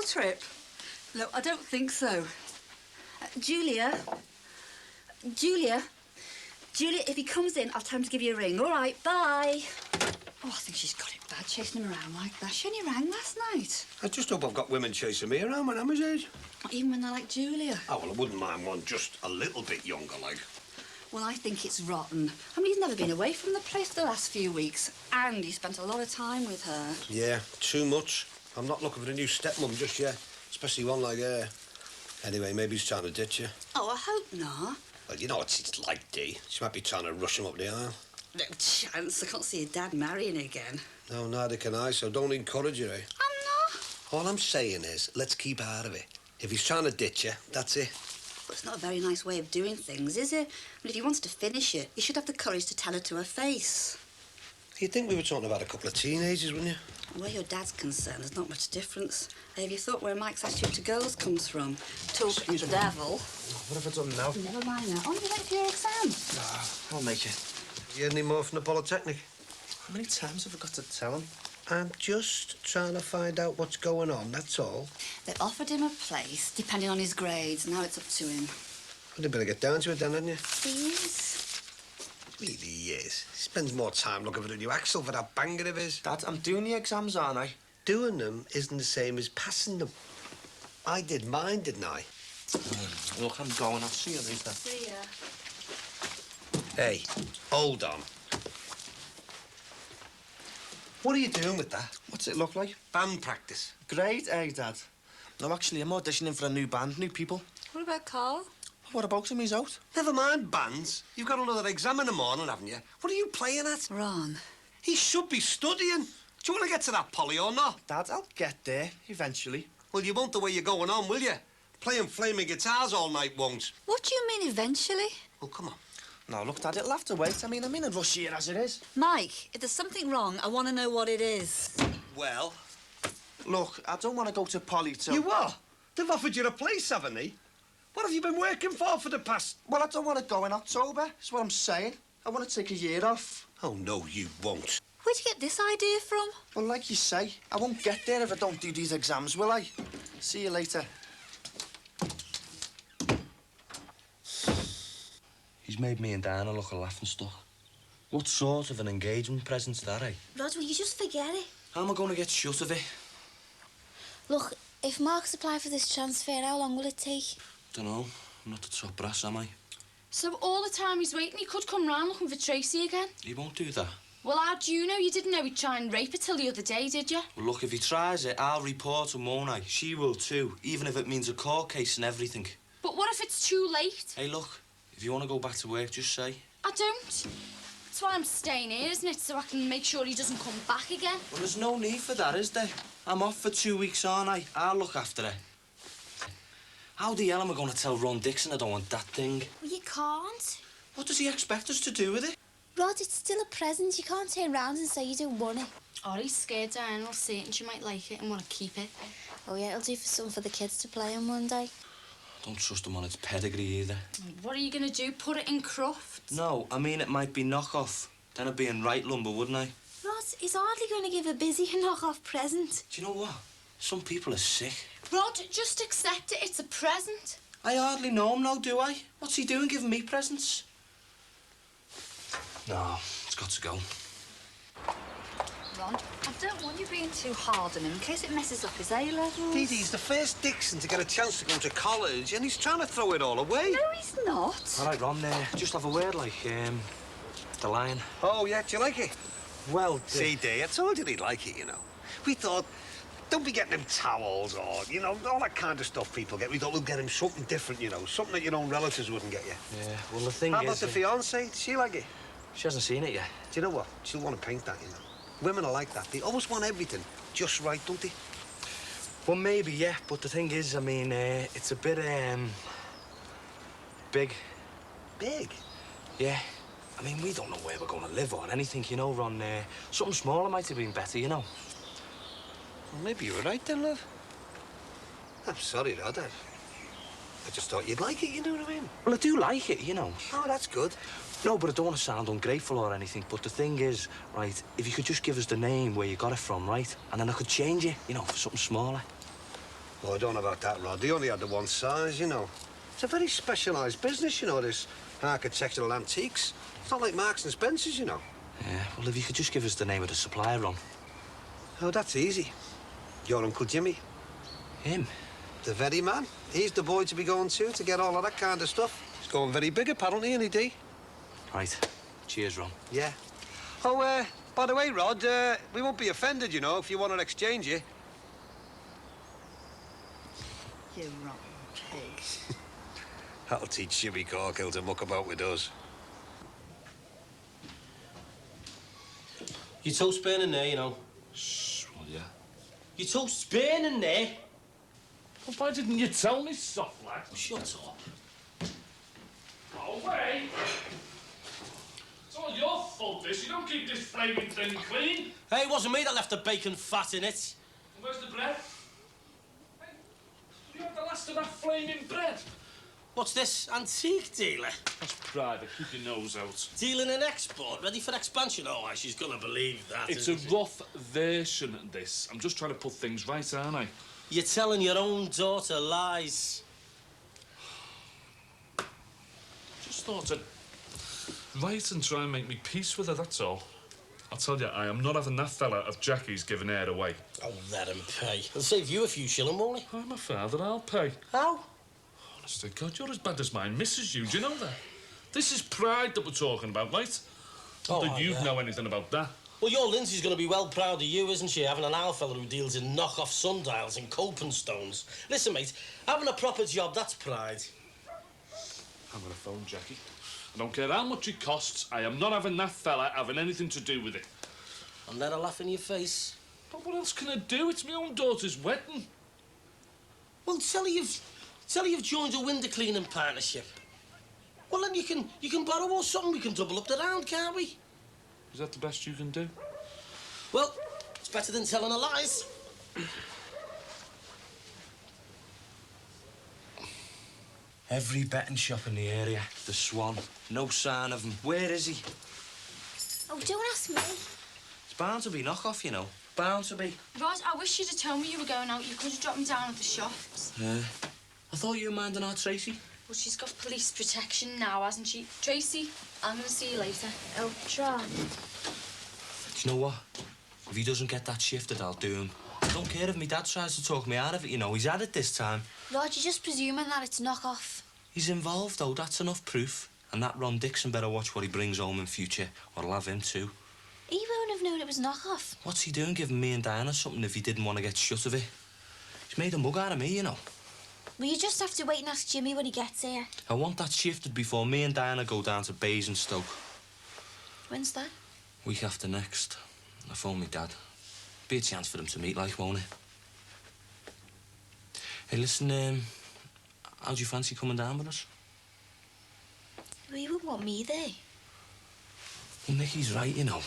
trip? No, I don't think so. Julia, if he comes in, I'll tell him to give you a ring. All right, bye. Oh, I think she's got it bad chasing him around like that. She only rang last night. I just hope I've got women chasing me around when I'm his age. Not even when they're like Julia. Oh, well, I wouldn't mind one just a little bit younger, like. Well, I think it's rotten. I mean, he's never been away from the place for the last few weeks, and he spent a lot of time with her. Yeah, too much. I'm not looking for a new stepmom just yet, especially one like her. Anyway, maybe he's trying to ditch you. Oh, I hope not. Well, you know what it's like, Dee. She might be trying to rush him up the aisle. No chance. I can't see your dad marrying again. No, neither can I, so don't encourage her, eh? I'm not. All I'm saying is, let's keep out of it. If he's trying to ditch you, that's it. Well, it's not a very nice way of doing things, is it? But if he wants to finish it, he should have the courage to tell her to her face. You'd think we were talking about a couple of teenagers, wouldn't you? Where your dad's concerned, there's not much difference. Have you thought where Mike's attitude to girls comes from? Talk of the devil. What have I done now? Never mind that. Oh, you went for your exam. Nah, I'll make it. You had any more from the Polytechnic? How many times have I got to tell him? I'm just trying to find out what's going on, that's all. They've offered him a place, depending on his grades. Now it's up to him. Well, you'd better get down to it then, hadn't you? He is. Really is. He spends more time looking for a new axle for that banger of his. Dad, I'm doing the exams, aren't I? Doing them isn't the same as passing them. I did mine, didn't I? Look, I'm going. I'll see you later. See ya. Hey, hold on. What are you doing with that? What's it look like? Band practice. Great, eh, Dad? No, actually, I'm auditioning for a new band, new people. What about Carl? What about him? He's out. Never mind bands. You've got another exam in the morning, haven't you? What are you playing at? Ron. He should be studying. Do you want to get to that, Polly, or not? Dad, I'll get there, eventually. Well, you won't the way you're going on, will you? Playing flaming guitars all night won't. What do you mean, eventually? Well, come on. No, look, Dad, it'll have to wait. I mean, I'm in a rush here as it is. Mike, if there's something wrong, I want to know what it is. Well? Look, I don't want to go to Polly till... You what? They've offered you a place, haven't they? What have you been working for the past... Well, I don't want to go in October, that's what I'm saying. I want to take a year off. Oh, no, you won't. Where'd you get this idea from? Well, like you say, I won't get there if I don't do these exams, will I? See you later. He's made me and Diana look a laughing stock. What sort of an engagement present's that, eh? Rod, will you just forget it? How am I going to get shut of it? Look, if Mark's applied for this transfer, how long will it take? Dunno. I'm not the top brass, am I? So all the time he's waiting, he could come round looking for Tracy again? He won't do that. Well, how do you know? You didn't know he'd try and rape her till the other day, did you? Well, look, if he tries it, I'll report him, won't I? She will too, even if it means a court case and everything. But what if it's too late? Hey, look, if you want to go back to work, just say. I don't. That's why I'm staying here, isn't it? So I can make sure he doesn't come back again. Well, there's no need for that, is there? I'm off for 2 weeks, aren't I? I'll look after her. How the hell am I going to tell Ron Dixon I don't want that thing? Well, you can't. What does he expect us to do with it? Rod, it's still a present. You can't turn round and say you don't want it. Oh, he's scared Diana will see it and she might like it and want to keep it. Oh, yeah, it'll do for something for the kids to play on one day. Don't trust him on its pedigree either. What are you going to do? Put it in Crufts? No, I mean it might be knockoff. Then I'd be in right lumber, wouldn't I? Rod, he's hardly going to give a busy knock-off present. Do you know what? Some people are sick. Rod, just accept it. It's a present. I hardly know him now, do I? What's he doing giving me presents? No, it's got to go. Ron, I don't want you being too hard on him in case it messes up his A-levels. Dee Dee's the first Dixon to get a chance to go to college, and he's trying to throw it all away. No, he's not. All right, Ron, just have a word like, the lion. Oh, yeah, do you like it? Well, See, Dee, I told you he'd like it, you know. We thought, don't be getting him towels or, you know, all that kind of stuff people get. We thought we'd get him something different, you know, something that your own relatives wouldn't get you. Yeah, well, the thing How is... about the fiancée? Does she like it? She hasn't seen it yet. Do you know what? She'll want to paint that, you know. Women are like that. They always want everything just right, don't they? Well, maybe, yeah, but the thing is, I mean, it's a bit, big. Big? Yeah. I mean, we don't know where we're going to live or anything, you know, Ron. Something smaller might have been better, you know. Well, maybe you're right then, love. I'm sorry, Rod. I just thought you'd like it, you know what I mean? Well, I do like it, you know. Oh, that's good. No, but I don't want to sound ungrateful or anything. But the thing is, right, if you could just give us the name where you got it from, right? And then I could change it, you know, for something smaller. Oh, I don't know about that, Rod. They only had the one size, you know. It's a very specialised business, you know, this architectural antiques. It's not like Marks and Spencer's, you know. Yeah, well, if you could just give us the name of the supplier, Ron. Oh, that's easy. Your Uncle Jimmy. Him? The very man. He's the boy to be going to get all of that kind of stuff. He's going very big, apparently, isn't he, Dee? Right. Cheers, Ron. Yeah. Oh, by the way, Rod, we won't be offended, you know, if you want to exchange it. You rotten pig. That'll teach Shibby Corkill to muck about with us. Your toast burning there, you know. Shh, will ya? Your toast's burning there. Well, why didn't you tell me, soft lad? Shut up. Go away! It's all your fault, this. You don't keep this flaming thing clean. Hey, it wasn't me that left the bacon fat in it. And where's the bread? Hey, you had the last of that flaming bread. What's this, antique dealer? That's private. Keep your nose out. Dealing in export, ready for expansion? Oh, aye, she's gonna believe that. It's a isn't she? rough version of this. I'm just trying to put things right, aren't I? You're telling your own daughter lies. Just thought I'd write and try and make me peace with her, that's all. I'll tell you, I am not having that fella of Jackie's giving her away. Oh, let him pay. It'll save you a few shilling, won't it? I'm a father, I'll pay. How? Honest to God, you're as bad as mine misses you, do you know that? This is pride that we're talking about, right? Not that you'd know anything about that. Well, your Lindsay's going to be well proud of you, isn't she, having an owl fella who deals in knock-off sundials and coping stones. Listen, mate, having a proper job, that's pride. I'm on the phone, Jackie. I don't care how much it costs. I am not having that fella having anything to do with it. And let her laugh in your face. But what else can I do? It's my own daughter's wedding. Well, tell her you've joined a window cleaning partnership. Well, then you can borrow or something. We can double up the round, can't we? Is that the best you can do? Well, it's better than telling her lies. Every betting shop in the area. The Swan. No sign of him. Where is he? Oh, don't ask me. It's bound to be knockoff, you know. Bound to be. Rod, I wish you'd have told me you were going out. You could have dropped me down at the shops. Yeah. I thought you were minding our Tracy. Well, she's got police protection now, hasn't she? Tracy, I'm going to see you later. Oh, try. Do you know what? If he doesn't get that shifted, I'll do him. I don't care if my dad tries to talk me out of it, you know. He's had it this time. Rod, you're just presuming that it's knock-off. He's involved, though. That's enough proof. And that Ron Dixon better watch what he brings home in future, or I'll have him too. He won't have known it was knock-off. What's he doing giving me and Diana something if he didn't want to get shut of it? He's made a mug out of me, you know. Well, you just have to wait and ask Jimmy when he gets here. I want that shifted before me and Diana go down to Basingstoke. When's that? Week after next. I phoned my dad. Be a chance for them to meet, like, won't it? Hey, listen, how'd you fancy coming down with us? Well, you wouldn't want me there. Well, Nicky's right, you know.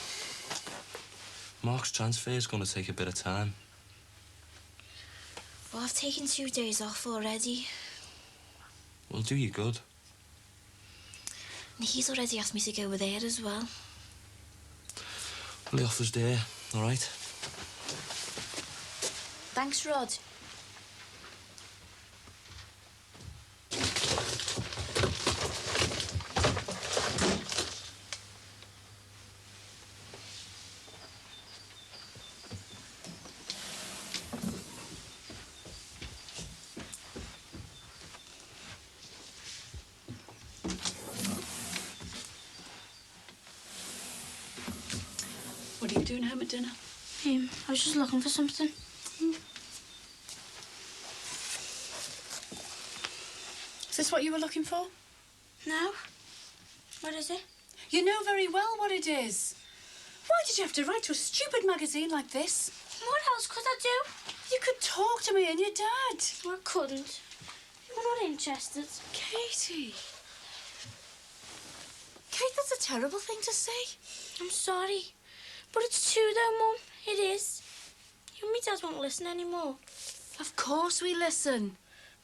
Mark's transfer's going to take a bit of time. Well, I've taken 2 days off already. Well, do you good. He's already asked me to go with there as well. Well, the offer's there, all right? Thanks, Rod. What are you doing home at dinner? I was just looking for something. Is this what you were looking for? No? What is it? You know very well what it is. Why did you have to write to a stupid magazine like this? What else could I do? You could talk to me and your dad. I couldn't. You were not interested. Katie. Kate, that's a terrible thing to say. I'm sorry. But it's true though, Mum. It is. You and me dad won't listen anymore. Of course we listen.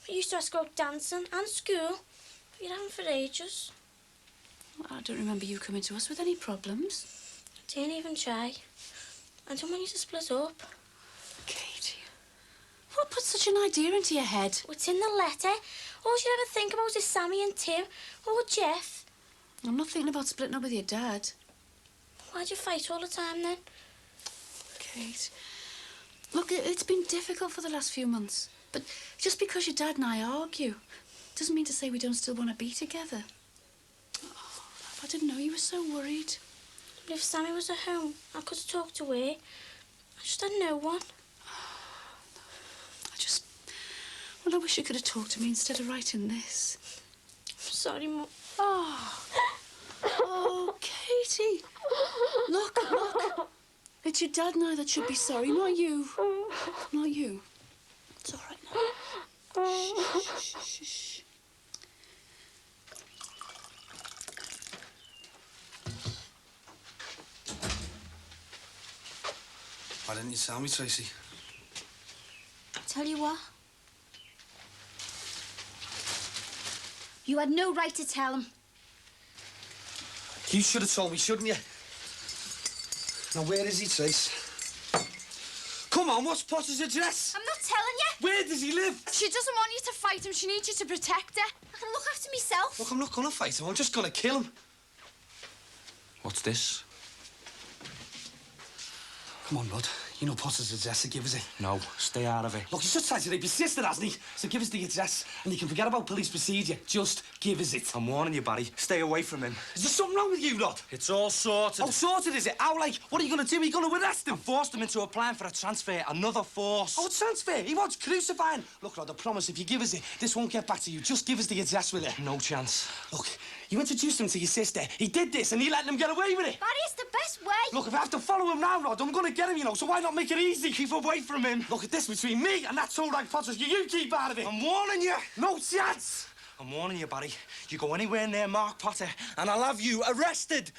We used to ask out dancing and school. But you haven't for ages. I don't remember you coming to us with any problems. Didn't even try. I don't want you to split up. Katie, What put such an idea into your head? What's in the letter? All she'd ever think about is Sammy and Tim. Or Jeff. I'm not thinking about splitting up with your dad. Why'd you fight all the time then? Kate, look, it's been difficult for the last few months. But just because your dad and I argue doesn't mean to say we don't still want to be together. Oh, I didn't know you were so worried. But if Sammy was at home, I could have talked to her. I just had no one. Well, I wish you could have talked to me instead of writing this. I'm sorry, Mum. Oh, Katie. Look. It's your dad and I that should be sorry, not you. Not you. It's all right now. Shh. Why didn't you tell me, Tracy? Tell you what? You had no right to tell him. You should have told me, shouldn't you? Now, where is he, Trace? Come on, what's Potter's address? I'm not telling you. Where does he live? She doesn't want you to fight him. She needs you to protect her. I can look after myself. Look, I'm not gonna fight him. I'm just gonna kill him. What's this? Come on, bud. You know Potter's address, so give us it. No, stay out of it. Look, he's just tried to rape your sister, hasn't he? So give us the address, and you can forget about police procedure. Just give us it. I'm warning you, Barry. Stay away from him. Is there something wrong with you, Rod? It's all sorted. Oh, sorted, is it? How, like, what are you gonna do? Are you gonna arrest him? I forced him into applying for a transfer, another force. Oh, transfer. He wants crucifying. Look, Rod, I promise, if you give us it, this won't get back to you. Just give us the address with it. No chance. Look, you introduced him to your sister. He did this, and he let him get away with it. Barry, it's the best way. Look, if I have to follow him now, Rod, I'm gonna get him, you know, so why not make it easy? Keep away from him. Look at this between me and that two-rank Potter. You keep out of it. I'm warning you. No chance. I'm warning you, Barry. You go anywhere near Mark Potter, and I'll have you arrested.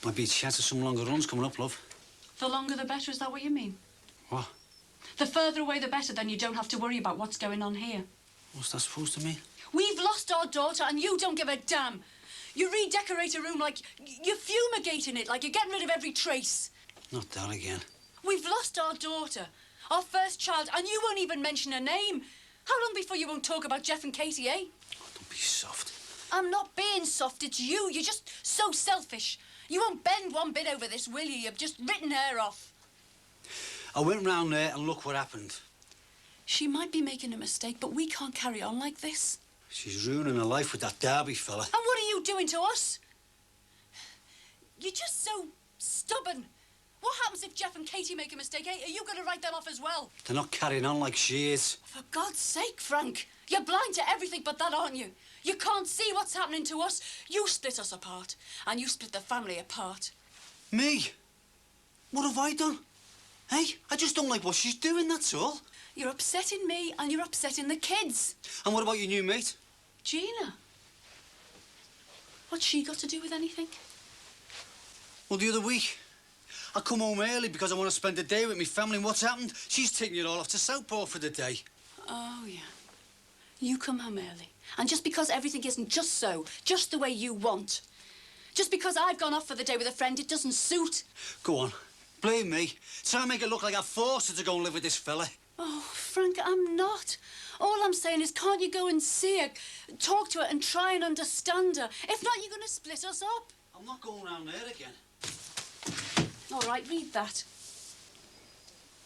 Might be a chance of some longer runs coming up, love. The longer the better, is that what you mean? What? The further away the better, then you don't have to worry about what's going on here. What's that supposed to mean? We've lost our daughter and you don't give a damn. You redecorate a room like you're fumigating it, like you're getting rid of every trace. Not that again. We've lost our daughter, our first child, and you won't even mention her name. How long before you won't talk about Jeff and Katie, eh? Oh, don't be soft. I'm not being soft, it's you. You're just so selfish. You won't bend one bit over this, will you? You've just written her off. I went round there and look what happened. She might be making a mistake, but we can't carry on like this. She's ruining her life with that Derby fella. And what are you doing to us? You're just so stubborn. What happens if Jeff and Katie make a mistake, eh? Are you going to write them off as well? They're not carrying on like she is. For God's sake, Frank. You're blind to everything but that, aren't you? You can't see what's happening to us. You split us apart, and you split the family apart. Me? What have I done? Hey, I just don't like what she's doing, that's all. You're upsetting me, and you're upsetting the kids. And what about your new mate? Gina. What's she got to do with anything? Well, the other week, I come home early because I want to spend the day with my family, and what's happened? She's taking it all off to Southport for the day. Oh, yeah. You come home early. And just because everything isn't just so, just the way you want, just because I've gone off for the day with a friend, it doesn't suit. Go on, blame me. Try and make it look like I forced her to go and live with this fella. Oh, Frank, I'm not. All I'm saying is, can't you go and see her, talk to her and try and understand her? If not, you're going to split us up. I'm not going round there again. All right, read that.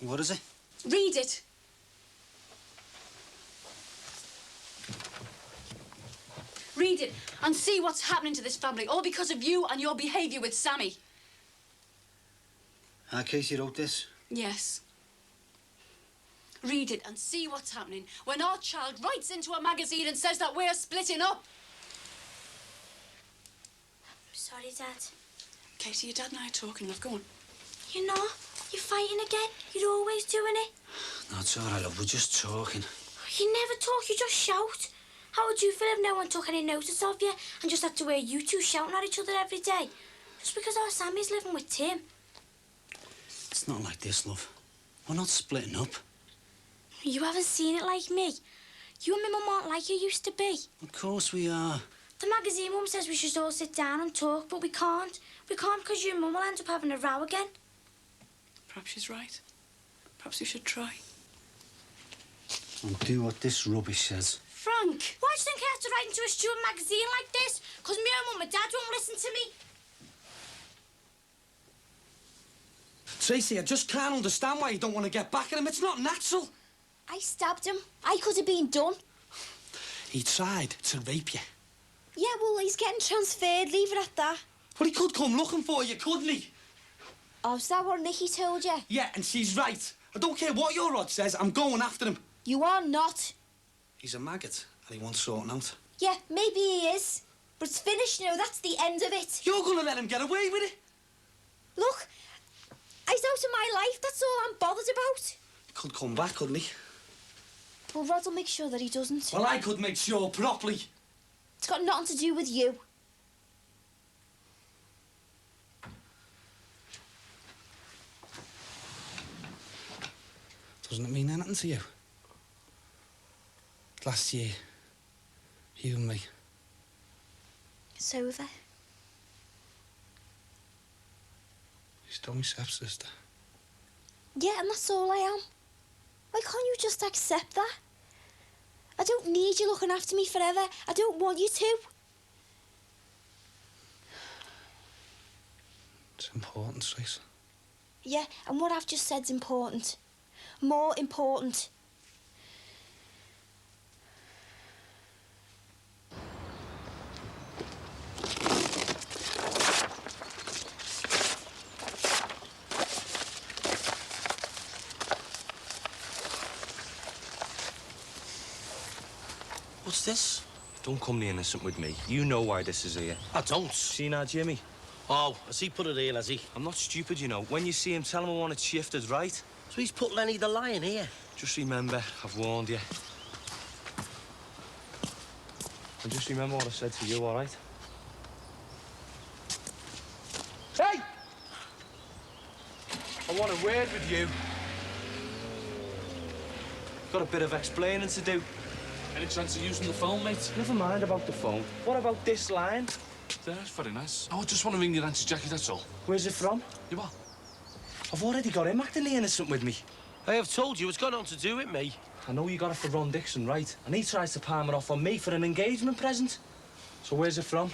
What is it? Read it. Read it and see what's happening to this family, all because of you and your behaviour with Sammy. Casey wrote this? Yes. Read it and see what's happening when our child writes into a magazine and says that we're splitting up. I'm sorry, Dad. Katie, your dad and I are talking, love. Go on. You know, you're fighting again. You're always doing it. No, it's all right, love. We're just talking. You never talk, you just shout. How would you feel if no one took any notice of you and just had to hear you two shouting at each other every day? Just because our Sammy's living with Tim. It's not like this, love. We're not splitting up. You haven't seen it like me. You and my mum aren't like you used to be. Of course we are. The magazine mum says we should all sit down and talk, but we can't. We can't because you and mum will end up having a row again. Perhaps she's right. Perhaps we should try. And do what this rubbish says. Frank, why do you think I have to write into a student magazine like this? Because my own mum and dad won't listen to me. Tracy, I just can't understand why you don't want to get back at him. It's not natural. I stabbed him. I could have been done. He tried to rape you. Yeah, well, he's getting transferred. Leave it at that. But he could come looking for you, couldn't he? Oh, is that what Nikki told you? Yeah, and she's right. I don't care what your rod says, I'm going after him. You are not. He's a maggot, and he wants sorting out. Yeah, maybe he is. But it's finished now. That's the end of it. You're going to let him get away with it? Look, he's out of my life. That's all I'm bothered about. He could come back, couldn't he? Well, Rod will make sure that he doesn't. Well, I could make sure properly. It's got nothing to do with you. Doesn't it mean anything to you? Last year, you and me. It's over. You stole my stepsister. Yeah, and that's all I am. Why can't you just accept that? I don't need you looking after me forever. I don't want you to. It's important, Trace. Yeah, and what I've just said's important. More important. What's this? Don't come near innocent with me. You know why this is here. I don't. See now, Jimmy? Oh, has he put it here, has he? I'm not stupid, you know. When you see him, tell him I want it shifted, right? So he's put Lenny the Lion here. Just remember, I've warned you. And just remember what I said to you, all right? Hey! I want a word with you. Got a bit of explaining to do. Any chance of using the phone, mate? Never mind about the phone. What about this line? That's very nice. Oh, I just want to ring your Auntie Jackie, that's all. Where's it from? You what? I've already got him acting the innocent with me. I have told you it's got nothing to do with me. I know you got it for Ron Dixon, right? And he tries to palm it off on me for an engagement present. So where's it from?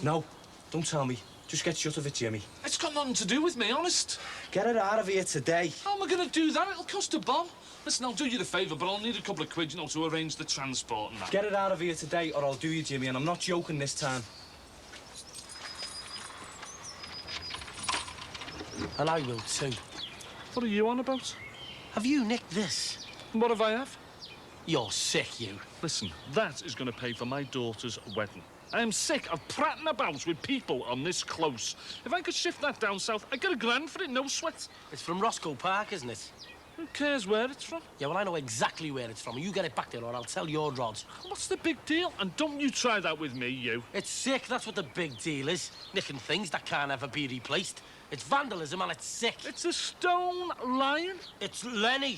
No, don't tell me. Just get shut of it, Jimmy. It's got nothing to do with me, honest. Get it out of here today. How am I going to do that? It'll cost a bomb. Listen, I'll do you the favour, but I'll need a couple of quid, you know, to arrange the transport and that. Get it out of here today, or I'll do you, Jimmy, and I'm not joking this time. And I will too. What are you on about? Have you nicked this? What have I have? You're sick, you. Listen, that is going to pay for my daughter's wedding. I am sick of prattling about with people on this close. If I could shift that down south, I'd get £1,000 for it, no sweat. It's from Roscoe Park, isn't it? Who cares where it's from? Yeah, well, I know exactly where it's from. You get it back there, or I'll tell your Rod. What's the big deal? And don't you try that with me, you. It's sick, that's what the big deal is. Nicking things that can't ever be replaced. It's vandalism and it's sick. It's a stone lion? It's Lenny.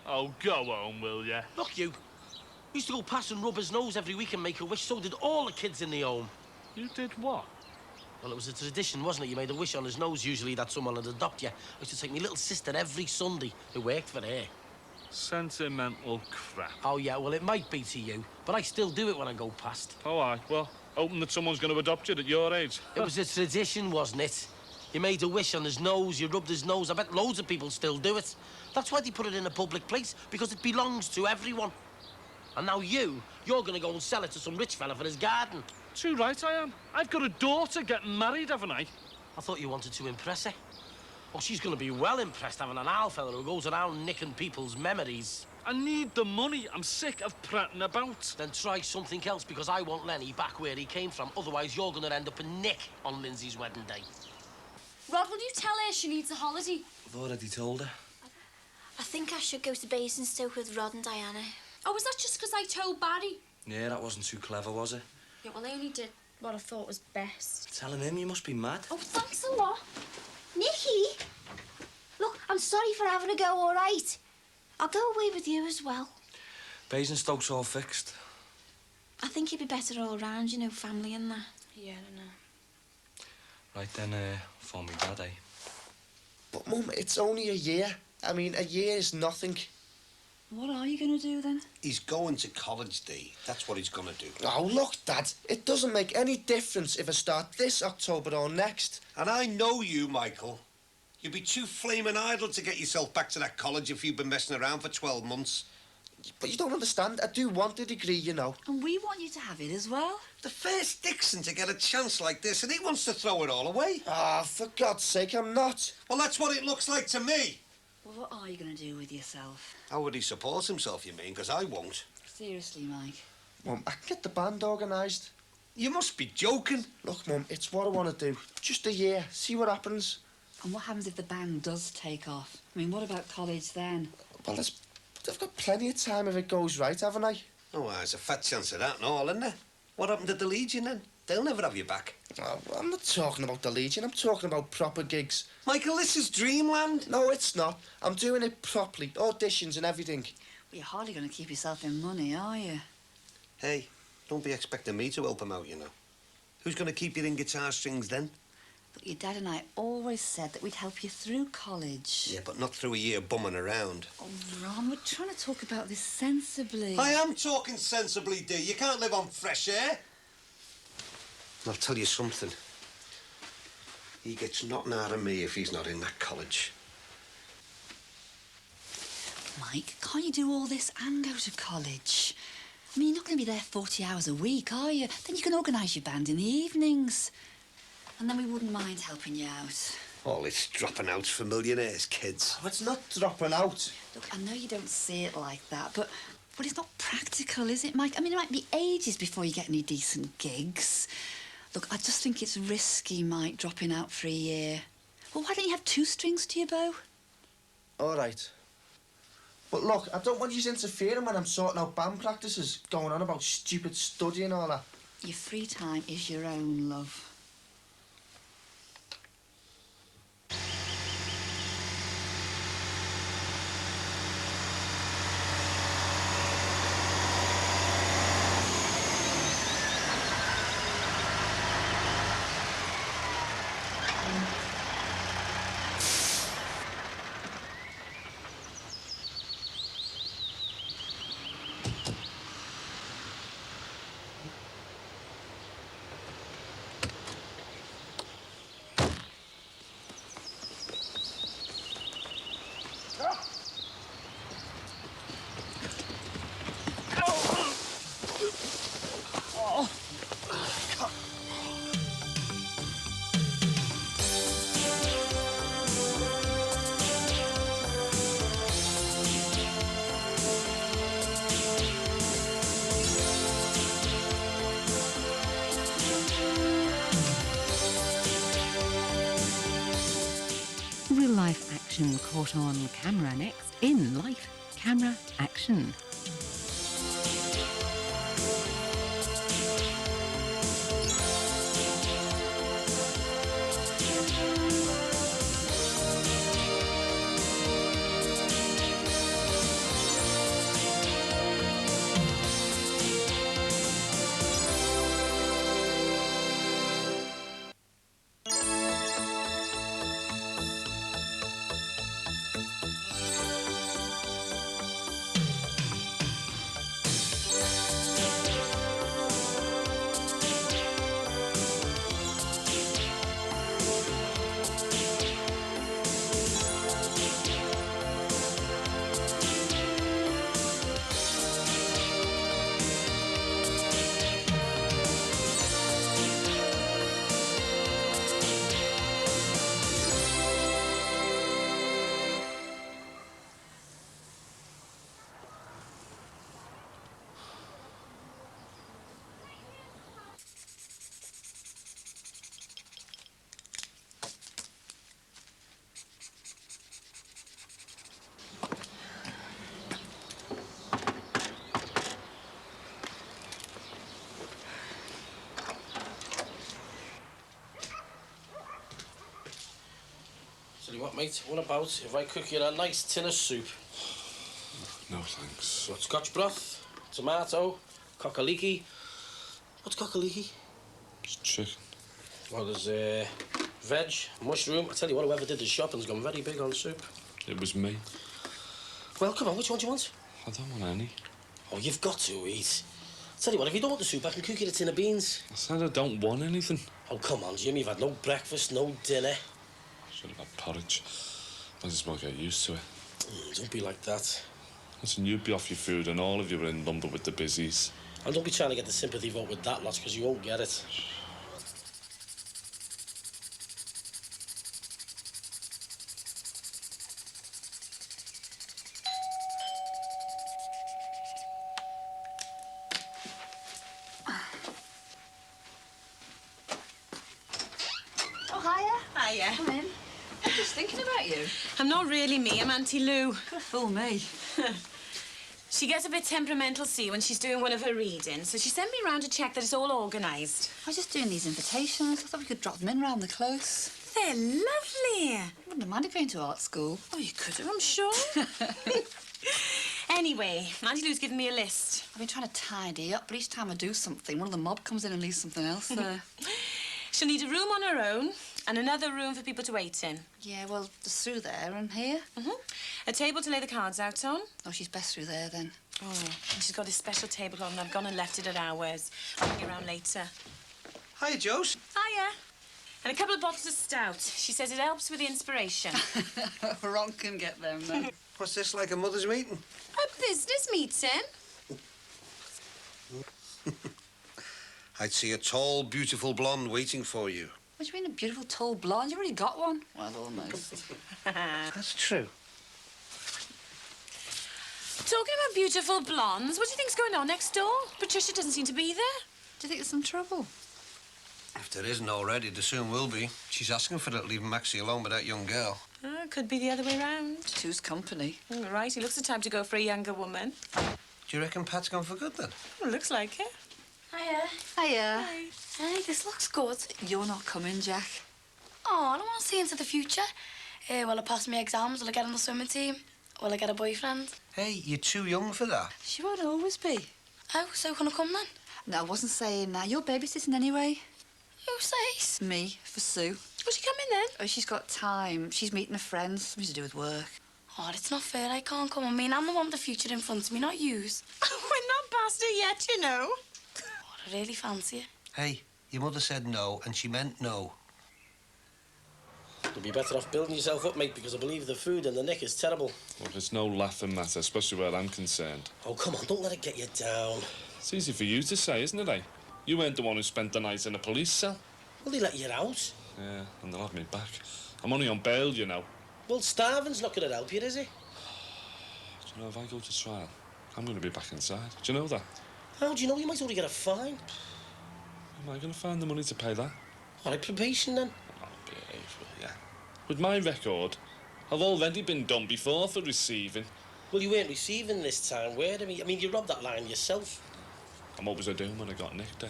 Oh, go home, will ya? Look, you. He used to go past and rub his nose every week and make a wish. So did all the kids in the home. You did what? Well, it was a tradition, wasn't it? You made a wish on his nose, usually, that someone would adopt you. I used to take my little sister every Sunday. It worked for her. Sentimental crap. Oh, yeah, well, it might be to you, but I still do it when I go past. Oh, aye. Well, hoping that someone's going to adopt you at your age. It was a tradition, wasn't it? You made a wish on his nose, you rubbed his nose. I bet loads of people still do it. That's why they put it in a public place, because it belongs to everyone. And now you're going to go and sell it to some rich fella for his garden. Too right I am. I've got a daughter getting married, haven't I? I thought you wanted to impress her. Oh, she's going to be well impressed having an owl fella who goes around nicking people's memories. I need the money. I'm sick of prattling about. Then try something else, because I want Lenny back where he came from. Otherwise, you're going to end up in Nick on Lindsay's wedding day. Rod, will you tell her she needs a holiday? I've already told her. I think I should go to Basingstoke with Rod and Diana. Oh, was that just because I told Barry? Yeah, that wasn't too clever, was it? Yeah, well, I only did what I thought was best. Telling him you must be mad. Oh, thanks a lot. Nikki! Look, I'm sorry. sorry for having to go, all right? I'll go away with you as well. Basingstoke's all fixed. I think you'd be better all round, you know, family and that. Yeah, I don't know. Right then, phone me dad, eh? But, Mum, it's only a year. I mean, a year is nothing. What are you going to do then? He's going to college, Dee. That's what he's going to do. Oh, look, Dad, it doesn't make any difference if I start this October or next. And I know you, Michael. You'd be too flaming idle to get yourself back to that college if you've been messing around for 12 months. But you don't understand. I do want a degree, you know. And we want you to have it as well. The first Dixon to get a chance like this, and he wants to throw it all away. Ah, for God's sake, I'm not. Well, that's what it looks like to me. Well, what are you going to do with yourself? How would he support himself, you mean? Because I won't. Seriously, Mike. Mum, I can get the band organised. You must be joking. Look, Mum, it's what I want to do. Just a year. See what happens. And what happens if the band does take off? I mean, what about college then? Well, I've got plenty of time if it goes right, haven't I? Oh, well, there's a fat chance of that and all, isn't there? What happened to the Legion then? They'll never have you back. Oh, I'm not talking about the Legion. I'm talking about proper gigs. Michael, this is dreamland. No, it's not. I'm doing it properly. Auditions and everything. Well, you're hardly going to keep yourself in money, are you? Hey, don't be expecting me to help him out, you know. Who's going to keep you in guitar strings then? Look, your dad and I always said that we'd help you through college. Yeah, but not through a year bumming around. Oh, Ron, we're trying to talk about this sensibly. I am talking sensibly, Dee. You can't live on fresh air. I'll tell you something. He gets nothing out of me if he's not in that college. Mike, can't you do all this and go to college? I mean, you're not going to be there 40 hours a week, are you? Then you can organise your band in the evenings. And then we wouldn't mind helping you out. All this dropping out's for millionaires, kids. Oh, it's not dropping out. Look, I know you don't see it like that, but it's not practical, is it, Mike? I mean, it might be ages before you get any decent gigs. Look, I just think it's risky, Mike, dropping out for a year. Well, why don't you have 2 strings to your bow? All right. But look, I don't want you interfering when I'm sorting out band practices, going on about stupid study and all that. Your free time is your own, love. Real-life action caught on camera next in Life Camera Action. Tell you what, mate, what about if I cook you a nice tin of soup? No, thanks. So scotch broth, tomato, cock-a-leekie. What's cock-a-leekie? It's chicken. Well, there's veg, mushroom. I tell you what, whoever did the shopping's gone very big on soup. It was me. Well, come on, which one do you want? I don't want any. Oh, you've got to eat. I tell you what, if you don't want the soup, I can cook you a tin of beans. I said I don't want anything. Oh, come on, Jim, you've had no breakfast, no dinner. Should have had porridge. Might as well get used to it. Don't be like that. Listen, you'd be off your food and all of you were in London with the busies. And don't be trying to get the sympathy vote with that lot, because you won't get it. Oh, hiya. Hiya. Come in. I'm just thinking about you. I'm not really me, I'm Auntie Lou. Could fool me. She gets a bit temperamental, see, when she's doing one of her readings, so she sent me round to check that it's all organised. I was just doing these invitations. I thought we could drop them in round the close. They're lovely. Wouldn't have minded going to art school. Oh, you could have, I'm sure. Anyway, Auntie Lou's given me a list. I've been trying to tidy up, but each time I do something, one of the mob comes in and leaves something else there. She'll need a room on her own and another room for people to wait in. Yeah, well, there's through there and here. A table to lay the cards out on. Oh, she's best through there, then. Oh, and she's got this special tablecloth and I've gone and left it at ours. I'll bring it round later. Hiya, Jose. Hiya. And a couple of bottles of stout. She says it helps with the inspiration. Ron can get them, then. What's this, like a mother's meeting? A business meeting? I'd see a tall, beautiful blonde waiting for you. What do you mean, a beautiful, tall blonde? You already got one. Well, almost. That's true. Talking about beautiful blondes, what do you think's going on next door? Patricia doesn't seem to be there. Do you think there's some trouble? If there isn't already, there soon will be. She's asking for it, leaving Maxie alone with that young girl. Oh, could be the other way round. Two's company. Right, he looks the type to go for a younger woman. Do you reckon Pat's gone for good, then? Well, looks like it. Hiya. Hiya. Hey, this looks good. You're not coming, Jack. Oh, I don't want to see into the future. Will I pass my exams? Will I get on the swimming team? Will I get a boyfriend? Hey, you're too young for that. She won't always be. Oh, so can I come then? No, I wasn't saying that. You're babysitting anyway. Who says? Me, for Sue. Will she come in then? Oh, she's got time. She's meeting her friends. Something to do with work. Oh, it's not fair. I can't come. I mean, I'm the one with the future in front of me, not yous. We're not past it yet, you know. Oh, I really fancy it. Hey, your mother said no, and she meant no. You'd be better off building yourself up, mate, because I believe the food in the nick is terrible. Look, it's no laughing matter, especially where I'm concerned. Oh, come on, don't let it get you down. It's easy for you to say, isn't it, eh? You weren't the one who spent the night in a police cell. Well, they let you out. Yeah, and they'll have me back. I'm only on bail, you know. Well, starving's not going to help you, is it? Do you know, if I go to trial, I'm going to be back inside. Do you know that? How do you know? You might already get a fine. Am I going to find the money to pay that? All right, probation, then. I'll behave, will ya? With my record, I've already been done before for receiving. Well, you weren't receiving this time, were you? I mean, you robbed that line yourself. And what was I doing when I got nicked, eh?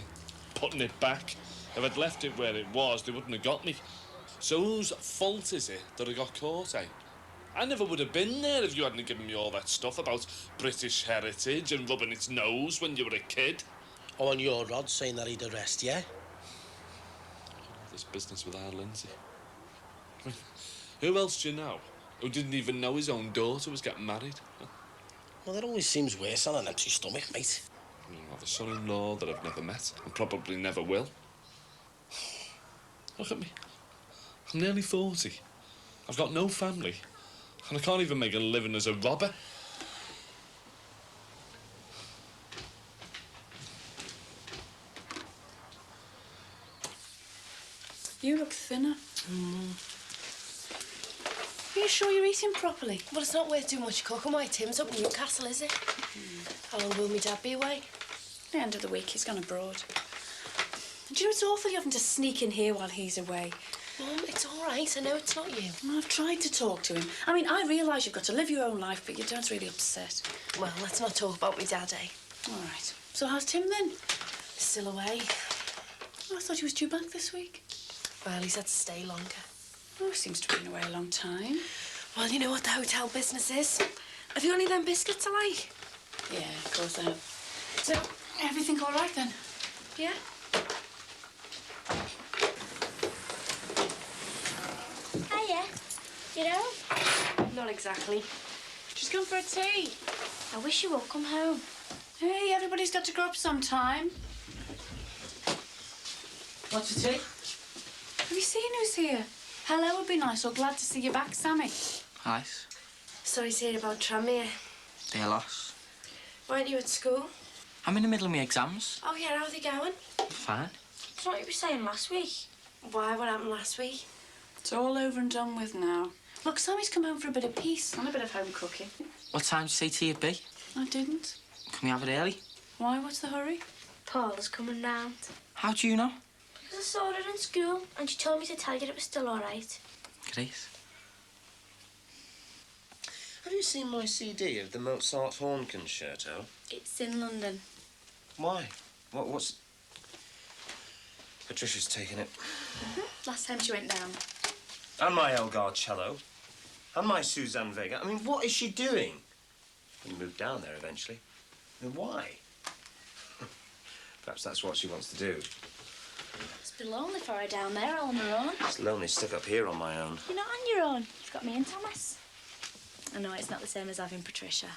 Putting it back. If I'd left it where it was, they wouldn't have got me. So whose fault is it that I got caught, eh? I never would have been there if you hadn't given me all that stuff about British heritage and rubbing its nose when you were a kid. Oh, and your Rod saying that he'd arrest you? This business with our Lindsay. I mean, who else do you know who didn't even know his own daughter was getting married? Well, that always seems worse on an empty stomach, mate. I have a son-in-law that I've never met and probably never will. Look at me. I'm nearly 40. I've got no family. And I can't even make a living as a robber. You look thinner. Are you sure you're eating properly? Well, it's not worth too much cooking while Tim's up in Newcastle, is it? How long will me dad be away? The end of the week, he's gone abroad. Do you know, it's awful you having to sneak in here while he's away. Mum, it's all right. I know it's not you. Well, I've tried to talk to him. I mean, I realise you've got to live your own life, but you don't really upset. Well, let's not talk about me dad, eh? All right. So how's Tim then? Still away. Oh, I thought he was due back this week. Well, he's had to stay longer. Oh, seems to have been away a long time. Well, you know what the hotel business is. Have you only them biscuits I like? Yeah, of course I have. So, everything all right then? Yeah. Hiya. You know? Not exactly. She's gone for a tea. I wish you would come home. Hey, everybody's got to grow up sometime. What's the tea? Have you seen who's here? Hello would be nice, or glad to see you back, Sammy. Nice. Sorry to hear about Tranmere. They're lost. Weren't you at school? I'm in the middle of my exams. Oh, yeah, how are they going? Fine. It's not what you were saying last week. Why? What happened last week? It's all over and done with now. Look, Sammy's come home for a bit of peace and a bit of home cooking. What time did you say tea would be? I didn't. Can we have it early? Why? What's the hurry? Paula's coming round. How do you know? Because I saw her in school and she told me to tell you it was still all right. Grace. Have you seen my CD of the Mozart horn concerto? It's in London. Why? What's... Patricia's taken it. Last time she went down. And my Elgar cello. And my Suzanne Vega. I mean, what is she doing? We moved down there eventually. I mean, why? Perhaps that's what she wants to do. It's been lonely for her down there all on her own. It's lonely stuck up here on my own. You're not on your own. You've got me and Thomas. I know it's not the same as having Patricia.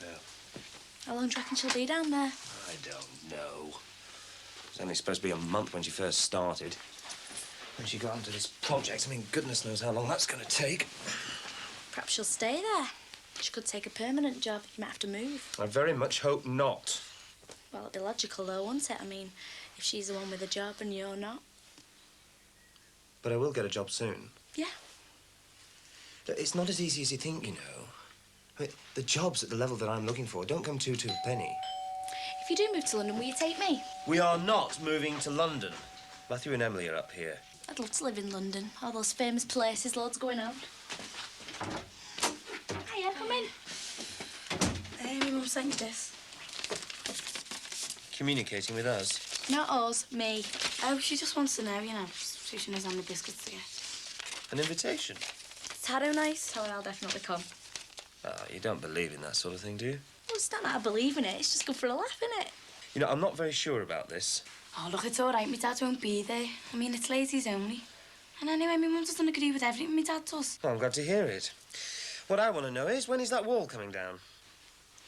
No, How long do you reckon she'll be down there? I don't know. It's only supposed to be a month when she first started. When she got onto this project, I mean, goodness knows how long that's going to take. Perhaps she'll stay there. She could take a permanent job. You might have to move. I very much hope not. Well, it'd be logical though, wouldn't it? I mean, if she's the one with a job and you're not. But I will get a job soon. Yeah. It's not as easy as you think, you know. I mean, the jobs at the level that I'm looking for don't come to a penny. If you do move to London, will you take me? We are not moving to London. Matthew and Emily are up here. I'd love to live in London. All those famous places, loads going on. Hiya, come in. Hey, my mum sent you this. Communicating with us. Not us, me. Oh, she just wants to know, you know, so she knows how many biscuits to get. An invitation? Is Taro nice? Tell her I'll definitely come. Ah, you don't believe in that sort of thing, do you? Well, it's not that I believe in it. It's just good for a laugh, innit? You know, I'm not very sure about this. Oh, look, it's all right. My dad won't be there. I mean, it's ladies only. And anyway, my mum doesn't agree with everything my dad does. Oh, I'm glad to hear it. What I want to know is, when is that wall coming down?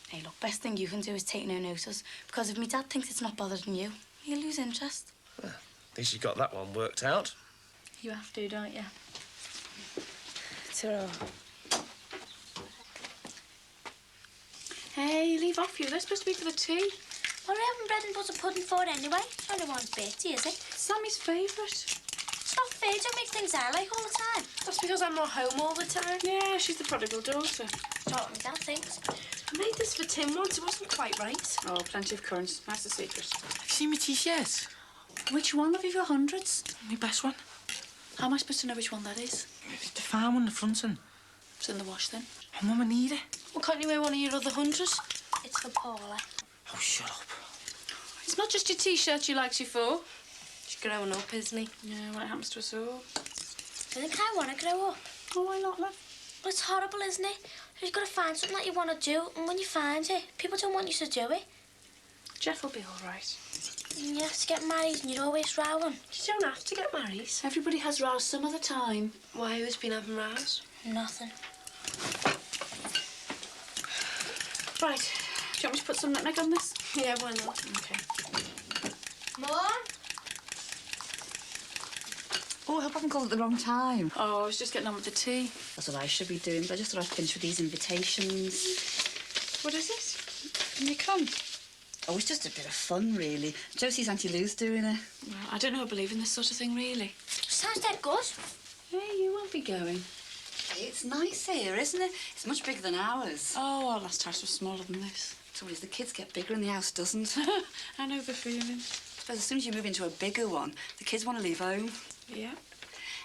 Hey, look, best thing you can do is take no notice. Because if my dad thinks it's not bothering you, he'll lose interest. Well, at least you got that one worked out. You have to, don't you? Ta-ra. Hey, leave off you. They're supposed to be for the tea. What are we having bread and butter pudding for anyway? It's only one's Betty, is it? Sammy's favourite. It's not fair. Don't make things I like all the time. That's because I'm not home all the time. Yeah, she's the prodigal daughter. That's what my dad thinks. I made this for Tim once. It wasn't quite right. Oh, plenty of currants. That's the secret. Have you seen my T-shirt? Which one of your hundreds? My best one. How am I supposed to know which one that is? The farm on the front end. It's in the wash, then. Oh, Mum, I need it. Well, can't you wear one of your other hundreds? It's for Paula. Oh, shut up. It's not just your T-shirt she likes you for. She's growing up, isn't he? Yeah, when it happens to us all. I think I want to grow up. Oh, why not, love? But it's horrible, isn't it? You've got to find something that you want to do, and when you find it, people don't want you to do it. Jeff will be all right. And you have to get married, and you're always rowing. You don't have to get married. Everybody has rows some of the time. Why, who's been having rows? Nothing. Right. Do you want me to put some nutmeg on this? Yeah, why not? Okay. Mum? Oh, I hope I haven't called at the wrong time. Oh, I was just getting on with the tea. That's what I should be doing, but I just thought I'd finish with these invitations. What is it? Can you come? Oh, it's just a bit of fun, really. Josie's Auntie Lou's doing it. Well, I don't know I believe in this sort of thing, really. Sounds dead good. Hey, you won't be going. Hey, it's nice here, isn't it? It's much bigger than ours. Oh, our last house was smaller than this. Trouble is, the kids get bigger and the house doesn't. I know the feeling. I suppose as soon as you move into a bigger one, the kids want to leave home. Yeah.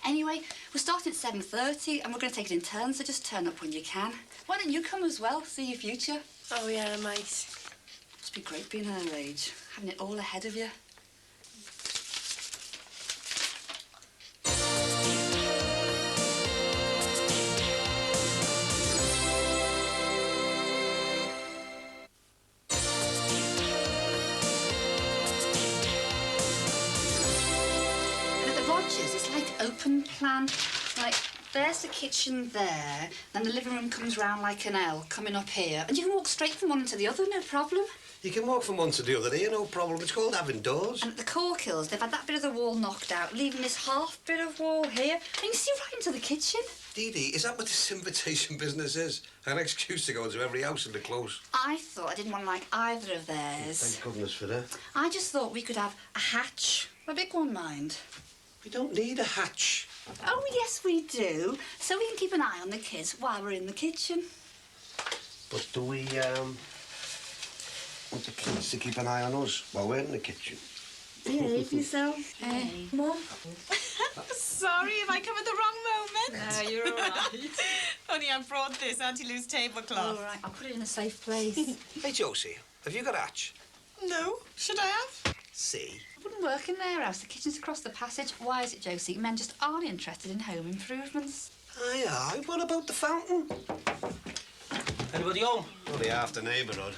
Anyway, we're starting at 7:30 and we're going to take it in turns, so just turn up when you can. Why don't you come as well, see your future? Oh, yeah, I might. Must be great being her age, having it all ahead of you. plan. Like, there's the kitchen there, then the living room comes round like an L, coming up here, and you can walk straight from one to the other, no problem. You can walk from one to the other here, no problem. It's called having doors. And at the Corkills, they've had that bit of the wall knocked out, leaving this half bit of wall here, and you can see right into the kitchen. Dee Dee, is that what this invitation business is? An excuse to go into every house in the close? I thought I didn't want to like either of theirs. Thank goodness for that. I just thought we could have a hatch. A big one, mind. We don't need a hatch. Oh, yes, we do. So we can keep an eye on the kids while we're in the kitchen. But do we, want the kids to keep an eye on us while we're in the kitchen? Behave yourself. Mum? Sorry if I come at the wrong moment. No, you're all right. Only I brought this anti-loose tablecloth. All right, I'll put it in a safe place. Hey, Josie, have you got a hatch? No. Should I have? See? It wouldn't work in their house. The kitchen's across the passage. Why is it, Josie? Men just aren't interested in home improvements. Aye, aye. What about the fountain? Anybody home? Only half the neighbourhood.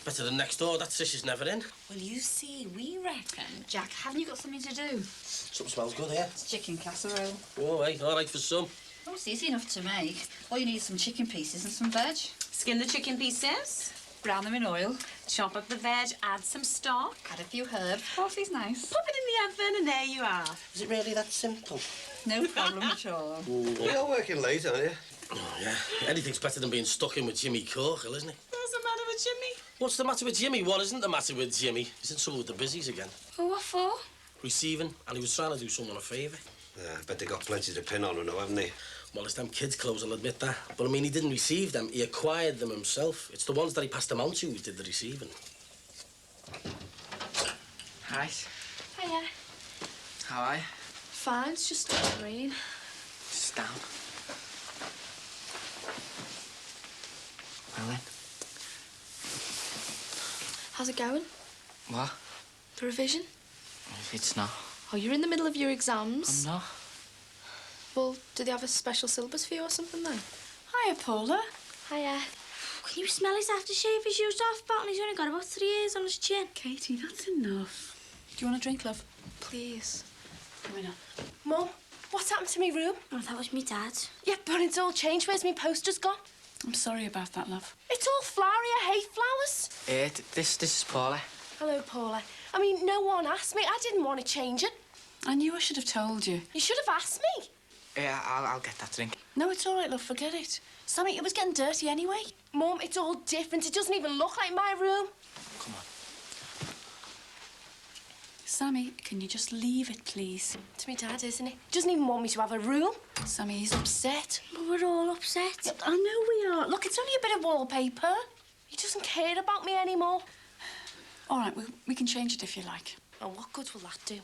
Better than next door. That Trish is never in. Well, you see, we reckon. Jack, haven't you got something to do? Something smells good here. It's chicken casserole. Oh, hey, all right for some. Oh, it's easy enough to make. All you need is some chicken pieces and some veg. Skin the chicken pieces. Brown them in oil. Chop up the veg, add some stock. Add a few herbs. Parsley's nice. Pop it in the oven and there you are. Is it really that simple? No problem at all. You're working late, aren't you? Oh, yeah. Anything's better than being stuck in with Jimmy Corkhill, isn't it? What's the matter with Jimmy? What's the matter with Jimmy? What isn't the matter with Jimmy? He's in trouble with the busies again. Oh, what for? Receiving, and he was trying to do someone a favour. Yeah, I bet they got plenty to pin on him now, haven't they? Well, it's them kids' clothes, I'll admit that. But, I mean, he didn't receive them. He acquired them himself. It's the ones that he passed them on to who did the receiving. Hi. Hiya. How are you? Fine, it's just rain. Just down. Well then. How's it going? What? The revision? It's not. Oh, you're in the middle of your exams. I'm not. Well, do they have a special syllabus for you or something then? Hiya, Paula. Hiya. Can you smell his aftershave? He's used off bottle. He's only got about 3 years on his chin. Katie, that's enough. Do you want a drink, love? Please. Coming up. Mum, what's happened to me room? Oh, that was me dad. Yeah, but it's all changed. Where's me posters gone? I'm sorry about that, love. It's all flowery. I hate flowers. This is Paula. Hello, Paula. I mean, no one asked me. I didn't want to change it. I knew I should have told you. You should have asked me. Yeah, I'll get that drink. No, it's all right, love. Forget it. Sammy, it was getting dirty anyway. Mum, it's all different. It doesn't even look like my room. Come on. Sammy, can you just leave it, please? It's me dad, isn't it? He doesn't even want me to have a room. Sammy, he's upset. But we're all upset. Yeah, I know we are. Look, it's only a bit of wallpaper. He doesn't care about me anymore. All right, we can change it if you like. Oh, what good will that do?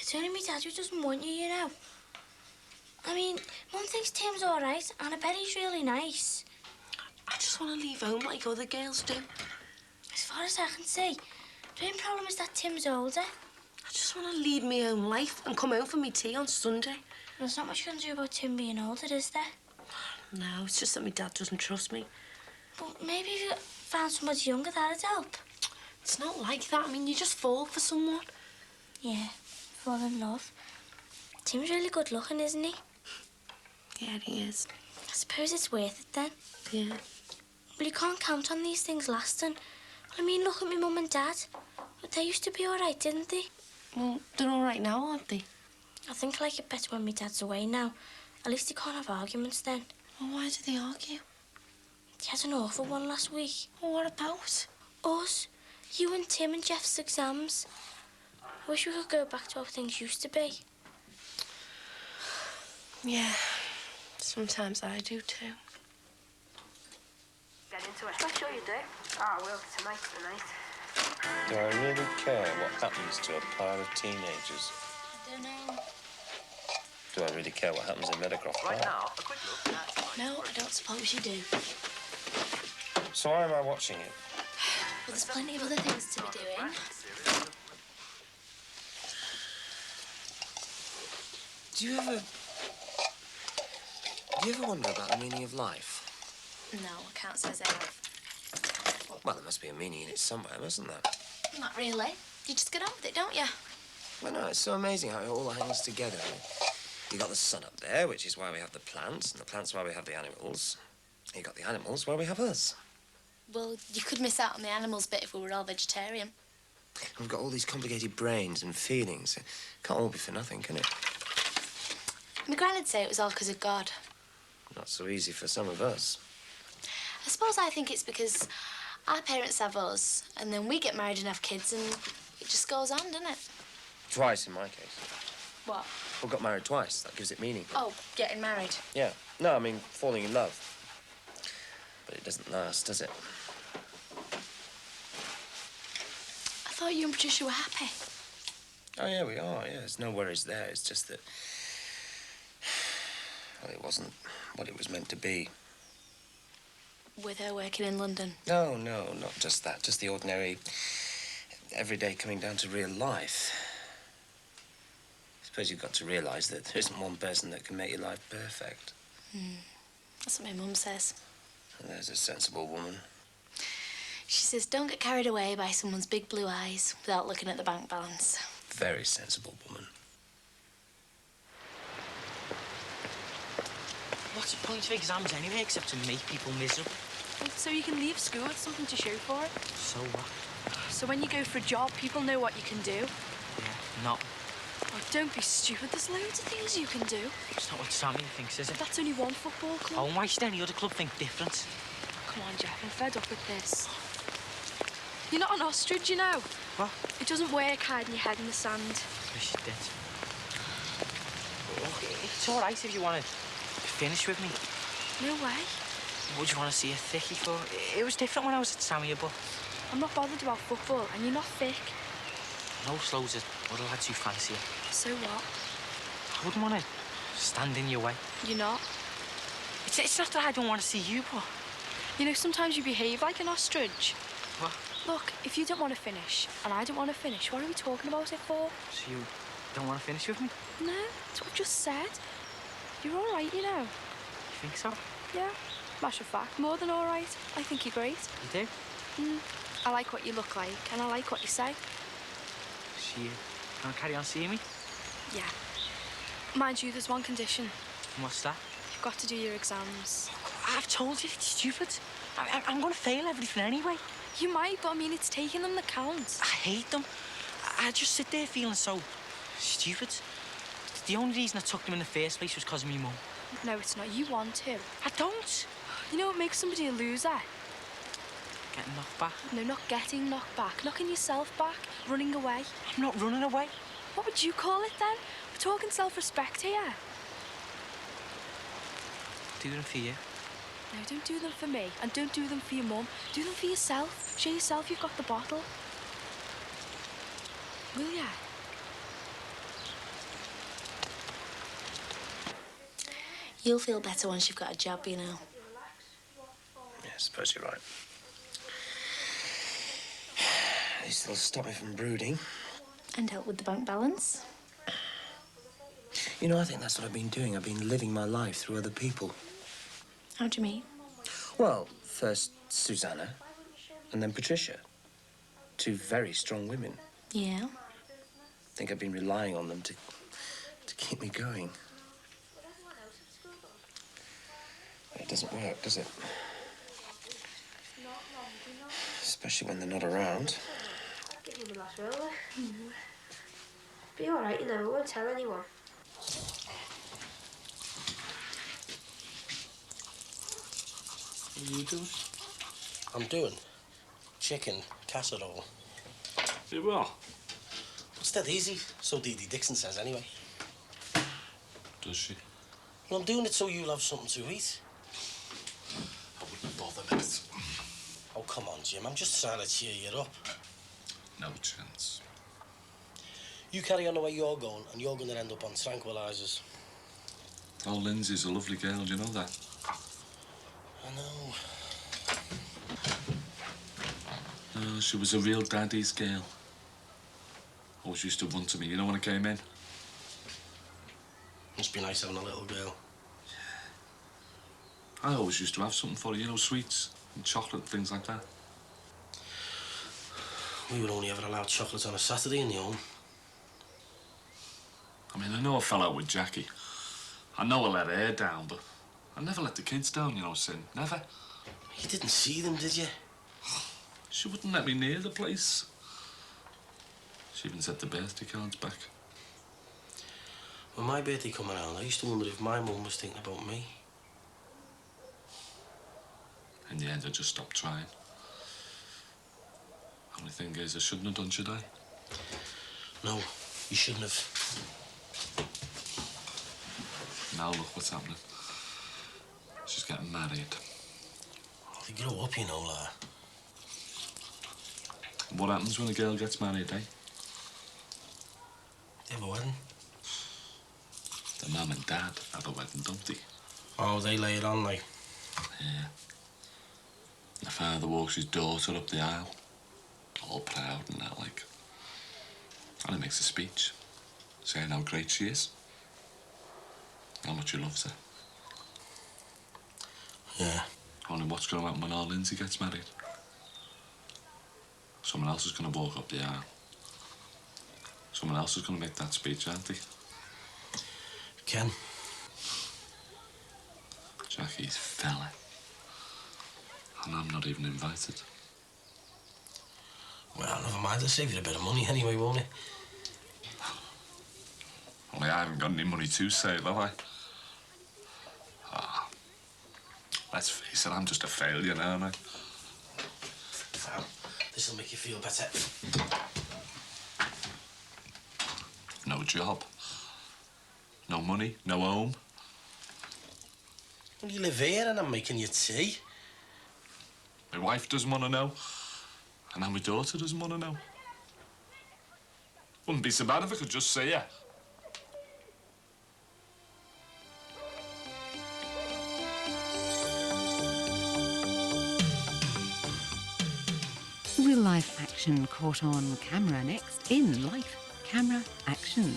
It's only me dad who doesn't want you, you know. I mean, Mum thinks Tim's all right, and I bet he's really nice. I just want to leave home like other girls do. As far as I can see, the main problem is that Tim's older. I just want to lead my own life and come home for me tea on Sunday. There's not much you can do about Tim being older, is there? No, it's just that my dad doesn't trust me. But maybe if you found somebody younger, that'd help. It's not like that. I mean, you just fall for someone. Yeah, fall in love. Tim's really good looking, isn't he? Yeah, he is. I suppose it's worth it then. Yeah. Well, you can't count on these things lasting. I mean, look at my mum and dad. But they used to be all right, didn't they? Well, they're all right now, aren't they? I think I like it better when my dad's away now. At least he can't have arguments then. Well, why do they argue? He had an awful one last week. Well, what about? Us. You and Tim and Jeff's exams. I wish we could go back to how things used to be. Yeah. Sometimes I do too. Get into it. I'm sure you do. Oh, I will. Tonight's the night. Do I really care what happens to a pile of teenagers? I don't know. Do I really care what happens in Meadowcroft Park? Right now, a quick look. No, I don't suppose you do. So why am I watching it? Well, there's plenty of other things to be doing. Do you ever wonder about the meaning of life? No, I can't say as I have. Well, there must be a meaning in it somewhere, mustn't there? Not really. You just get on with it, don't you? Well, no, it's so amazing how it all hangs together. You got the sun up there, which is why we have the plants, and the plants why we have the animals. You got the animals why we have us. Well, you could miss out on the animals bit if we were all vegetarian. We've got all these complicated brains and feelings. It can't all be for nothing, can it? My gran'd say it was all because of God. Not so easy for some of us. I suppose I think it's because our parents have us, and then we get married and have kids, and it just goes on, doesn't it? Twice, in my case. What? We got married twice. That gives it meaning. Oh, getting married. Yeah. No, I mean, falling in love. But it doesn't last, does it? I thought you and Patricia were happy. Oh, yeah, we are, yeah. There's no worries there. It's just that... Well, it wasn't what it was meant to be. With her working in London. No, not just that. Just the ordinary, everyday coming down to real life. I suppose you've got to realise that there isn't one person that can make your life perfect. That's what my mum says. And there's a sensible woman. She says, don't get carried away by someone's big blue eyes without looking at the bank balance. Very sensible woman. What's the point of exams anyway, except to make people miserable? So you can leave school with something to show for it. So what? So when you go for a job, people know what you can do. Yeah, not. Oh, don't be stupid. There's loads of things you can do. It's not what Sammy thinks, is it? That's only one football club. Oh, why should any other club think different? Come on, Jeff. I'm fed up with this. You're not an ostrich, you know. What? It doesn't work hiding your head in the sand. Wish it did. Look, it's all right if you want to finish with me. No way. Would you want to see a thickie for? It was different when I was at Sammy, but... I'm not bothered about football, and you're not thick. No slows of other lads who fancy it. So what? I wouldn't want to stand in your way. You're not. It's not that I don't want to see you, but... You know, sometimes you behave like an ostrich. What? Look, if you don't want to finish, and I don't want to finish, what are we talking about it for? So you don't want to finish with me? No, that's what I just said. You're all right, you know. You think so? Yeah, matter of fact, more than all right. I think you're great. You do? I like what you look like, and I like what you say. So you gonna carry on seeing me? Yeah. Mind you, there's one condition. And what's that? You've got to do your exams. I've told you it's stupid. I'm gonna fail everything anyway. You might, but I mean, it's taking them that counts. I hate them. I just sit there feeling so stupid. The only reason I took them in the first place was because of me mum. No, it's not. You want to. I don't. You know what makes somebody a loser? Getting knocked back. No, not getting knocked back. Knocking yourself back. Running away. I'm not running away. What would you call it then? We're talking self-respect here. Do them for you. No, don't do them for me. And don't do them for your mum. Do them for yourself. Show yourself you've got the bottle. Will ya? You'll feel better once you've got a job, you know. Yeah, I suppose you're right. At least it'll stop me from brooding. And help with the bank balance. You know, I think that's what I've been doing. I've been living my life through other people. How do you mean? Well, first Susanna, and then Patricia. Two very strong women. Yeah. I think I've been relying on them to keep me going. It doesn't work, does it? Especially when they're not around. Give him a last roll. Be all right, you know. I won't tell anyone. What are you doing? I'm doing chicken casserole. You are? It's dead easy, so Dee Dee Dixon says anyway. Does she? Well, I'm doing it so you'll have something to eat. I wouldn't bother with it. Oh, come on, Jim. I'm just trying to cheer you up. No chance. You carry on the way you're going, and you're going to end up on tranquilizers. Oh, Lindsay's a lovely girl, do you know that? I know. Oh, she was a real daddy's girl. Always used to run to me, you know, when I came in. Must be nice having a little girl. I always used to have something for her, you know, sweets and chocolate and things like that. We were only ever allowed chocolate on a Saturday in the home. I mean, I know I fell out with Jackie. I know I let her down, but I never let the kids down, you know, Sin. Never. You didn't see them, did you? She wouldn't let me near the place. She even sent the birthday cards back. When my birthday come around, I used to wonder if my mum was thinking about me. In the end, I just stopped trying. Only thing is, I shouldn't have done, should I? No, you shouldn't have. Now look what's happening. She's getting married. They grow up, you know, like. What happens when a girl gets married, eh? They have a wedding. The mum and dad have a wedding, don't they? Oh, they lay it on, like. Yeah. The father walks his daughter up the aisle, all proud and that, like. And he makes a speech, saying how great she is, how much he loves her. Yeah. Only what's going to happen when our Lindsay gets married? Someone else is going to walk up the aisle. Someone else is going to make that speech, aren't they? Ken. Jackie's fella. And I'm not even invited. Well, never mind. I'll save you a bit of money anyway, won't it? Only I haven't got any money to save, have I? Ah. Let's face it, I'm just a failure now, aren't I? Well, this'll make you feel better. No job. No money, no home. Well, you live here and I'm making you tea. My wife doesn't want to know. And now my daughter doesn't want to know. Wouldn't be so bad if I could just see her. Real life action caught on camera next in Life Camera Action.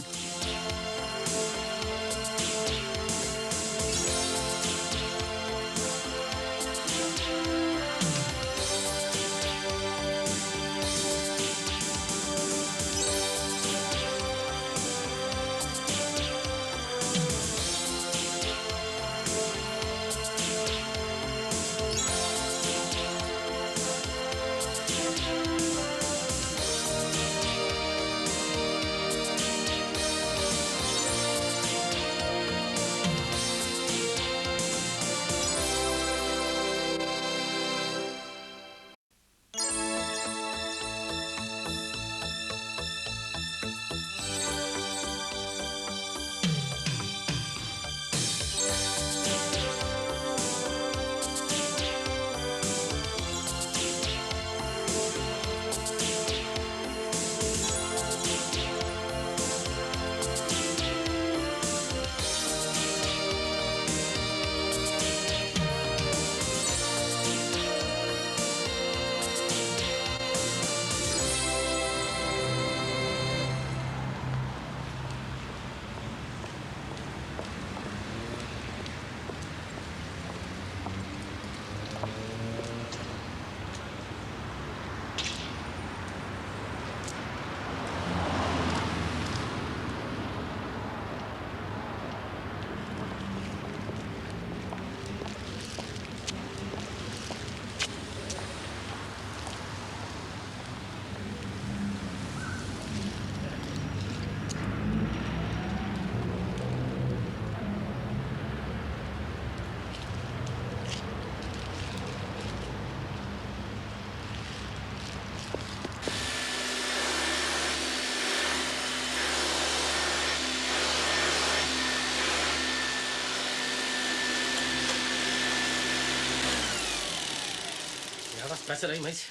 Yeah, that's better, eh, mate?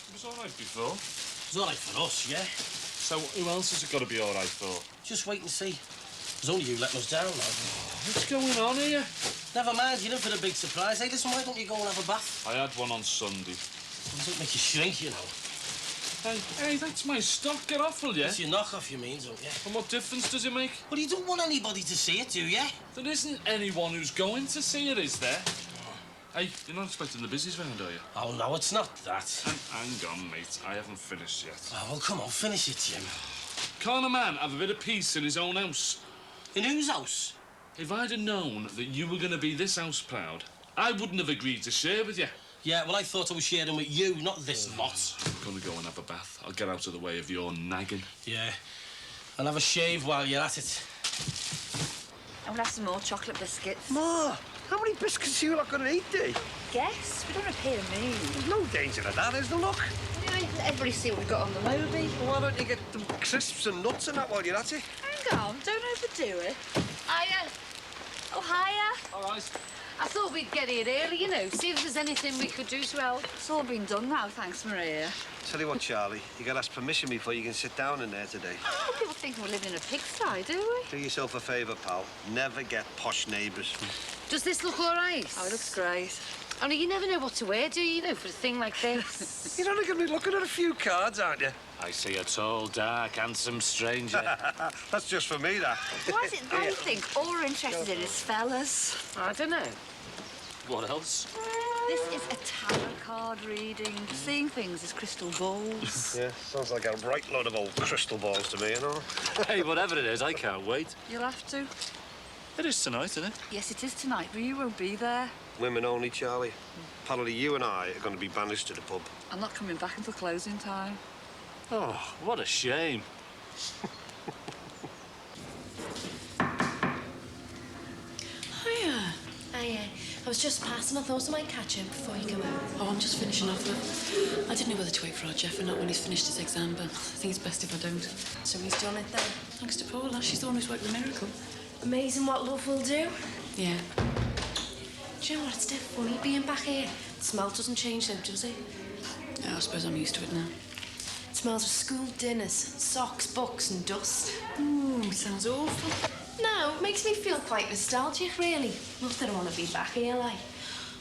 It was all right before. It's all right for us, yeah? So who else has it got to be all right for? Just wait and see. There's only you letting us down now. What's going on here? Never mind, you're in for a big surprise. Hey, listen, why don't you go and have a bath? I had one on Sunday. It doesn't make you shrink, you know. Hey, that's my stock. Get off, will you? It's your knock-off, you mean, don't you? And what difference does it make? Well, you don't want anybody to see it, do you? There isn't anyone who's going to see it, is there? Hey, you're not expecting the busies round, are you? Oh, no, it's not that. Hang on, mate. I haven't finished yet. Oh, well, come on, finish it, Jim. Can't a man have a bit of peace in his own house? In whose house? If I'd have known that you were going to be this house proud, I wouldn't have agreed to share with you. Yeah, well, I thought I was sharing with you, not this lot. I'm gonna go and have a bath. I'll get out of the way of your nagging. Yeah. And have a shave while you're at it. And we'll have some more chocolate biscuits. Ma, how many biscuits are you not going to eat, Dee? Guess? We don't appear to me. There's no danger of that, is there, look? Yeah, let everybody see what we've got on the Moby. Well, why don't you get them crisps and nuts and that while you're at it? Hang on, don't overdo it. Hiya. Oh, hiya. All right. I thought we'd get here early, you know, see if there's anything we could do to help. It's all been done now, thanks, Maria. Tell you what, Charlie, you got to ask permission before you can sit down in there today. Oh, people think we're living in a pigsty, do we? Do yourself a favour, pal. Never get posh neighbours. Does this look all right? Oh, it looks great. Only you never know what to wear, do you know, for a thing like this? You're only going to be looking at a few cards, aren't you? I see a tall, dark, handsome stranger. That's just for me, that. Why is it they think all we're interested in is fellas? I don't know. What else? This is a tarot card reading. Seeing things as crystal balls. Yeah, sounds like a right load of old crystal balls to me, you know? Hey, whatever it is, I can't wait. You'll have to. It is tonight, isn't it? Yes, it is tonight, but you won't be there. Women only, Charlie. Apparently you and I are going to be banished to the pub. I'm not coming back until closing time. Oh, what a shame. Hiya. I was just passing. I thought I might catch you before you go out. Oh, I'm just finishing off. I didn't know whether to wait for our Jeff or not when he's finished his exam, but I think it's best if I don't. So he's done it then. Thanks to Paula. She's the one who's worked the miracle. Amazing what love will do. Yeah. Do you know what? It's still funny being back here. The smell doesn't change though, does it? Yeah, I suppose I'm used to it now. It smells of school dinners, socks, books and dust. Ooh, sounds awful. No, it makes me feel quite nostalgic, really. Not that I want to be back here, like.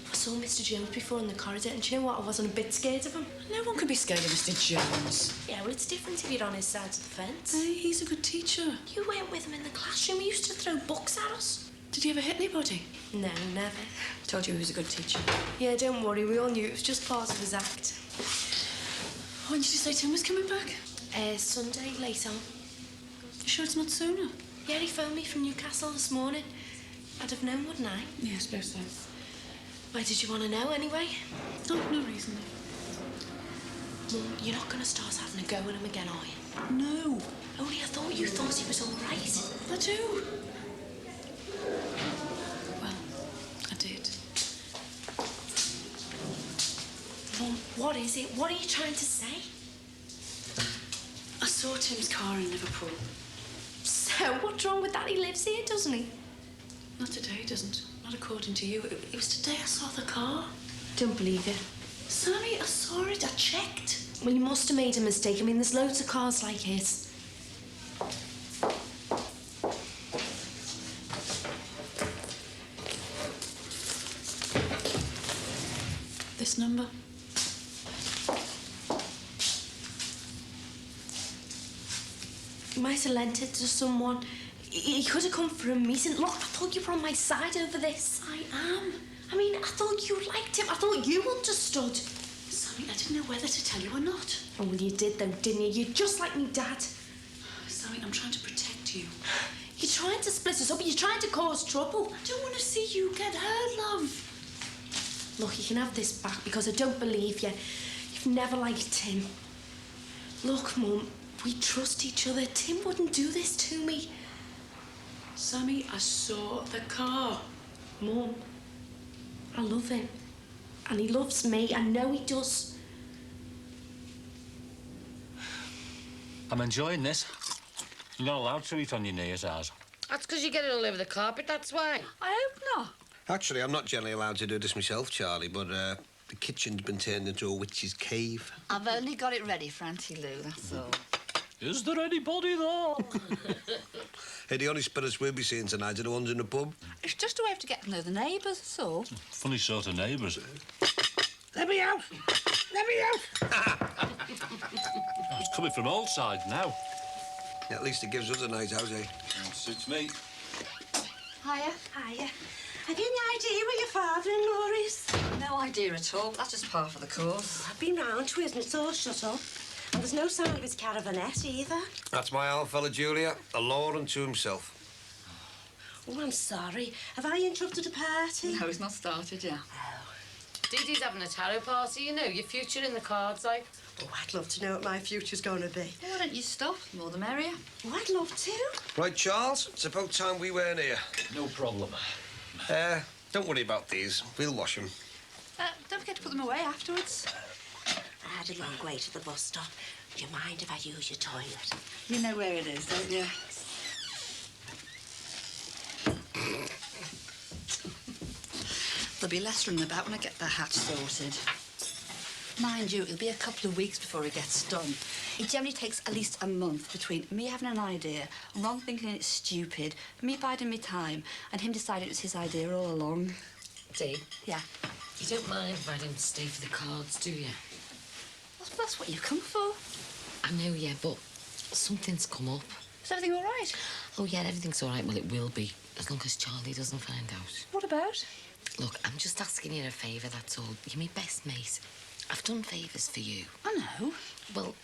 I saw Mr. Jones before in the corridor, and do you know what? I wasn't a bit scared of him. No one could be scared of Mr. Jones. Yeah, well, it's different if you're on his side of the fence. Hey, he's a good teacher. You weren't with him in the classroom. He used to throw books at us. Did he ever hit anybody? No, never. Told you he was a good teacher. Yeah, don't worry. We all knew it was just part of his act. When did you say Tim was coming back? Sunday, late on. You sure it's not sooner? Yeah, he phoned me from Newcastle this morning. I'd have known, wouldn't I? Yeah, I suppose so. Why did you want to know, anyway? No reason. Mum, you're not going to start having a go at him again, are you? No. Only I thought you thought he was all right. I do. Well, I did. Mum, what is it? What are you trying to say? I saw Tim's car in Liverpool. So, what's wrong with that? He lives here, doesn't he? Not today, he doesn't. Not according to you. It was today I saw the car. Don't believe you. Sammy, I saw it. I checked. Well, you must have made a mistake. I mean, there's loads of cars like his. This number? He might have lent it to someone. He could have come for a meeting. Look, I thought you were on my side over this. I am. I mean, I thought you liked him. I thought you understood. Sammy, I didn't know whether to tell you or not. Oh, well, you did, though, didn't you? You're just like me, Dad. Sammy, I'm trying to protect you. You're trying to split us up. You're trying to cause trouble. I don't want to see you get hurt, love. Look, you can have this back because I don't believe you. You've never liked Tim. Look, Mum, we trust each other. Tim wouldn't do this to me. Sammy, I saw the car. Mum, I love him. And he loves me. I know he does. I'm enjoying this. You're not allowed to eat on your knees, ours. That's because you get it all over the carpet, that's why. I hope not. Actually, I'm not generally allowed to do this myself, Charlie, but the kitchen's been turned into a witch's cave. I've only got it ready for Auntie Lou, that's all. Is there anybody there? Hey, the only spirits we'll be seeing tonight are the ones in the pub. It's just a way to get to know the neighbours, that's all. Funny sort of neighbours. Let me out! Let me out! It's coming from all sides now. At least it gives us a night out, eh? Suits me. Hiya. Hiya. Have you any idea where your father-in-law is? No idea at all. That's just par for the course. I've been round to his and it's all shut up. And there's no sign of his caravanette either. That's my old fella, Julia. A law unto himself. Oh, I'm sorry. Have I interrupted a party? No, it's not started yet. Dee Dee's having a tarot party, you know, your future in the cards, like. Oh, I'd love to know what my future's going to be. Well, why don't you stop? The more the merrier. Oh, I'd love to. Right, Charles, it's about time we weren't here. No problem. Don't worry about these. We'll wash them. Don't forget to put them away afterwards. I had a long way to the bus stop. Do you mind if I use your toilet? You know where it is, don't you? There'll be less room about when I get the hatch sorted. Mind you, it'll be a couple of weeks before it gets done. It generally takes at least a month between me having an idea, Ron thinking it's stupid, me biding my time, and him deciding it was his idea all along. Dee? Yeah. You don't mind if I don't stay for the cards, do you? That's what you come for. I know, yeah, but something's come up. Is everything all right? Oh, yeah, everything's all right. Well, it will be, as long as Charlie doesn't find out. What about? Look, I'm just asking you a favour, that's all. You're my best mate. I've done favours for you. I know. Well,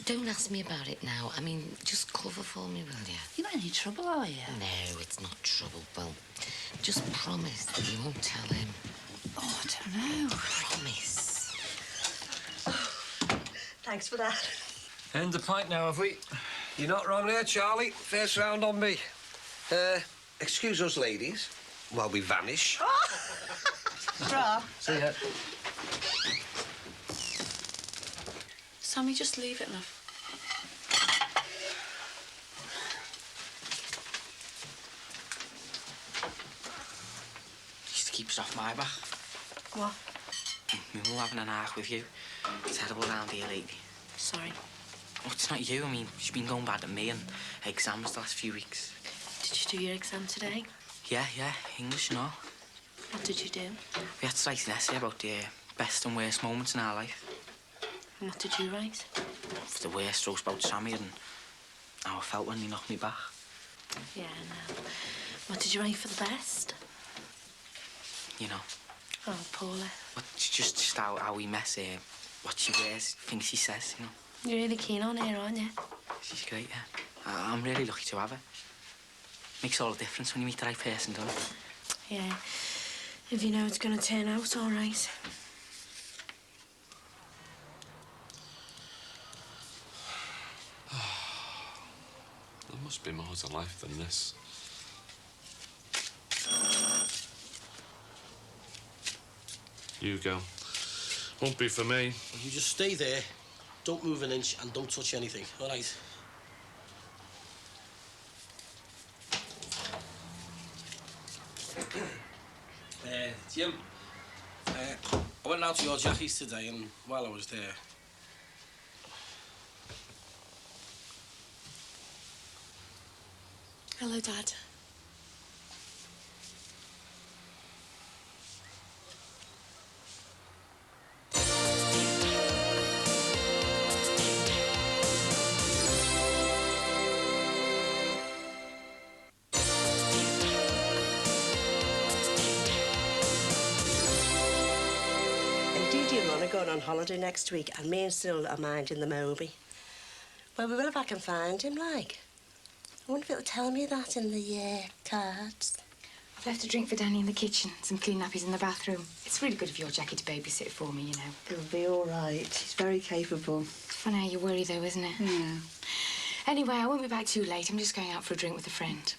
don't ask me about it now. I mean, just cover for me, will you? You're not in any trouble, are you? No, it's not trouble. Well, just promise that you won't tell him. Oh, I don't know. Promise. Thanks for that. End the pint now, have we? You're not wrong there, Charlie. First round on me. Excuse us, ladies, while we vanish. Bra. See ya. Sammy, just leave it, love. Just keeps off my back. What? We were having an arc with you. Terrible round here lately. Sorry. Oh, it's not you. I mean, she's been going bad at me and exams the last few weeks. Did you do your exam today? Yeah, English and all. What did you do? We had to write an essay about the best and worst moments in our life. And what did you write? For the worst, wrote about Sammy and how I felt when he knocked me back. Yeah, no. What did you write for the best? You know. Oh, Paula. But just how we met her, what she wears, things she says, you know. You're really keen on her, aren't you? She's great, yeah. I'm really lucky to have her. Makes all the difference when you meet the right person, doesn't it? Yeah. If you know it's going to turn out all right. There must be more to life than this. You go. Won't be for me. You just stay there, don't move an inch, and don't touch anything, all right? Jim, I went out to your Jackie's today, and while I was there... Hello, Dad. Dee and Ron are going on holiday next week, and me and Cyril are minding the Moby. Well, we will if I can find him, like. I wonder if it'll tell me that in the cards. I've left a drink for Danny in the kitchen, some clean nappies in the bathroom. It's really good of your Jackie to babysit for me, you know. It'll be all right. He's very capable. It's funny how you worry, though, isn't it? Yeah. Anyway, I won't be back too late. I'm just going out for a drink with a friend.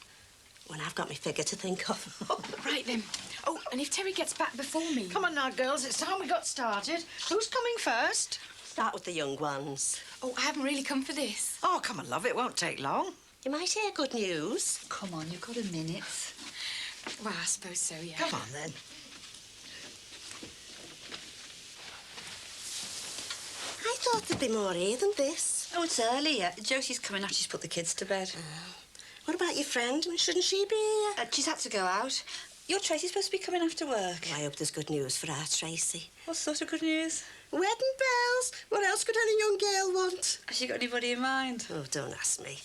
When I've got my figure to think of. Right, then. Oh, and if Terry gets back before me... Come on now, girls. It's time we got started. Who's coming first? Start with the young ones. Oh, I haven't really come for this. Oh, come on, love. It won't take long. You might hear good news. Come on, you've got a minute. Well, I suppose so, yeah. Come on, then. I thought there'd be more here than this. Oh, it's early yet. Josie's coming after she's put the kids to bed. What about your friend? Shouldn't she be here? She's had to go out. Your Tracy's supposed to be coming after work. Well, I hope there's good news for our Tracy. What sort of good news? Wedding bells. What else could any young girl want? Has she got anybody in mind? Oh, don't ask me.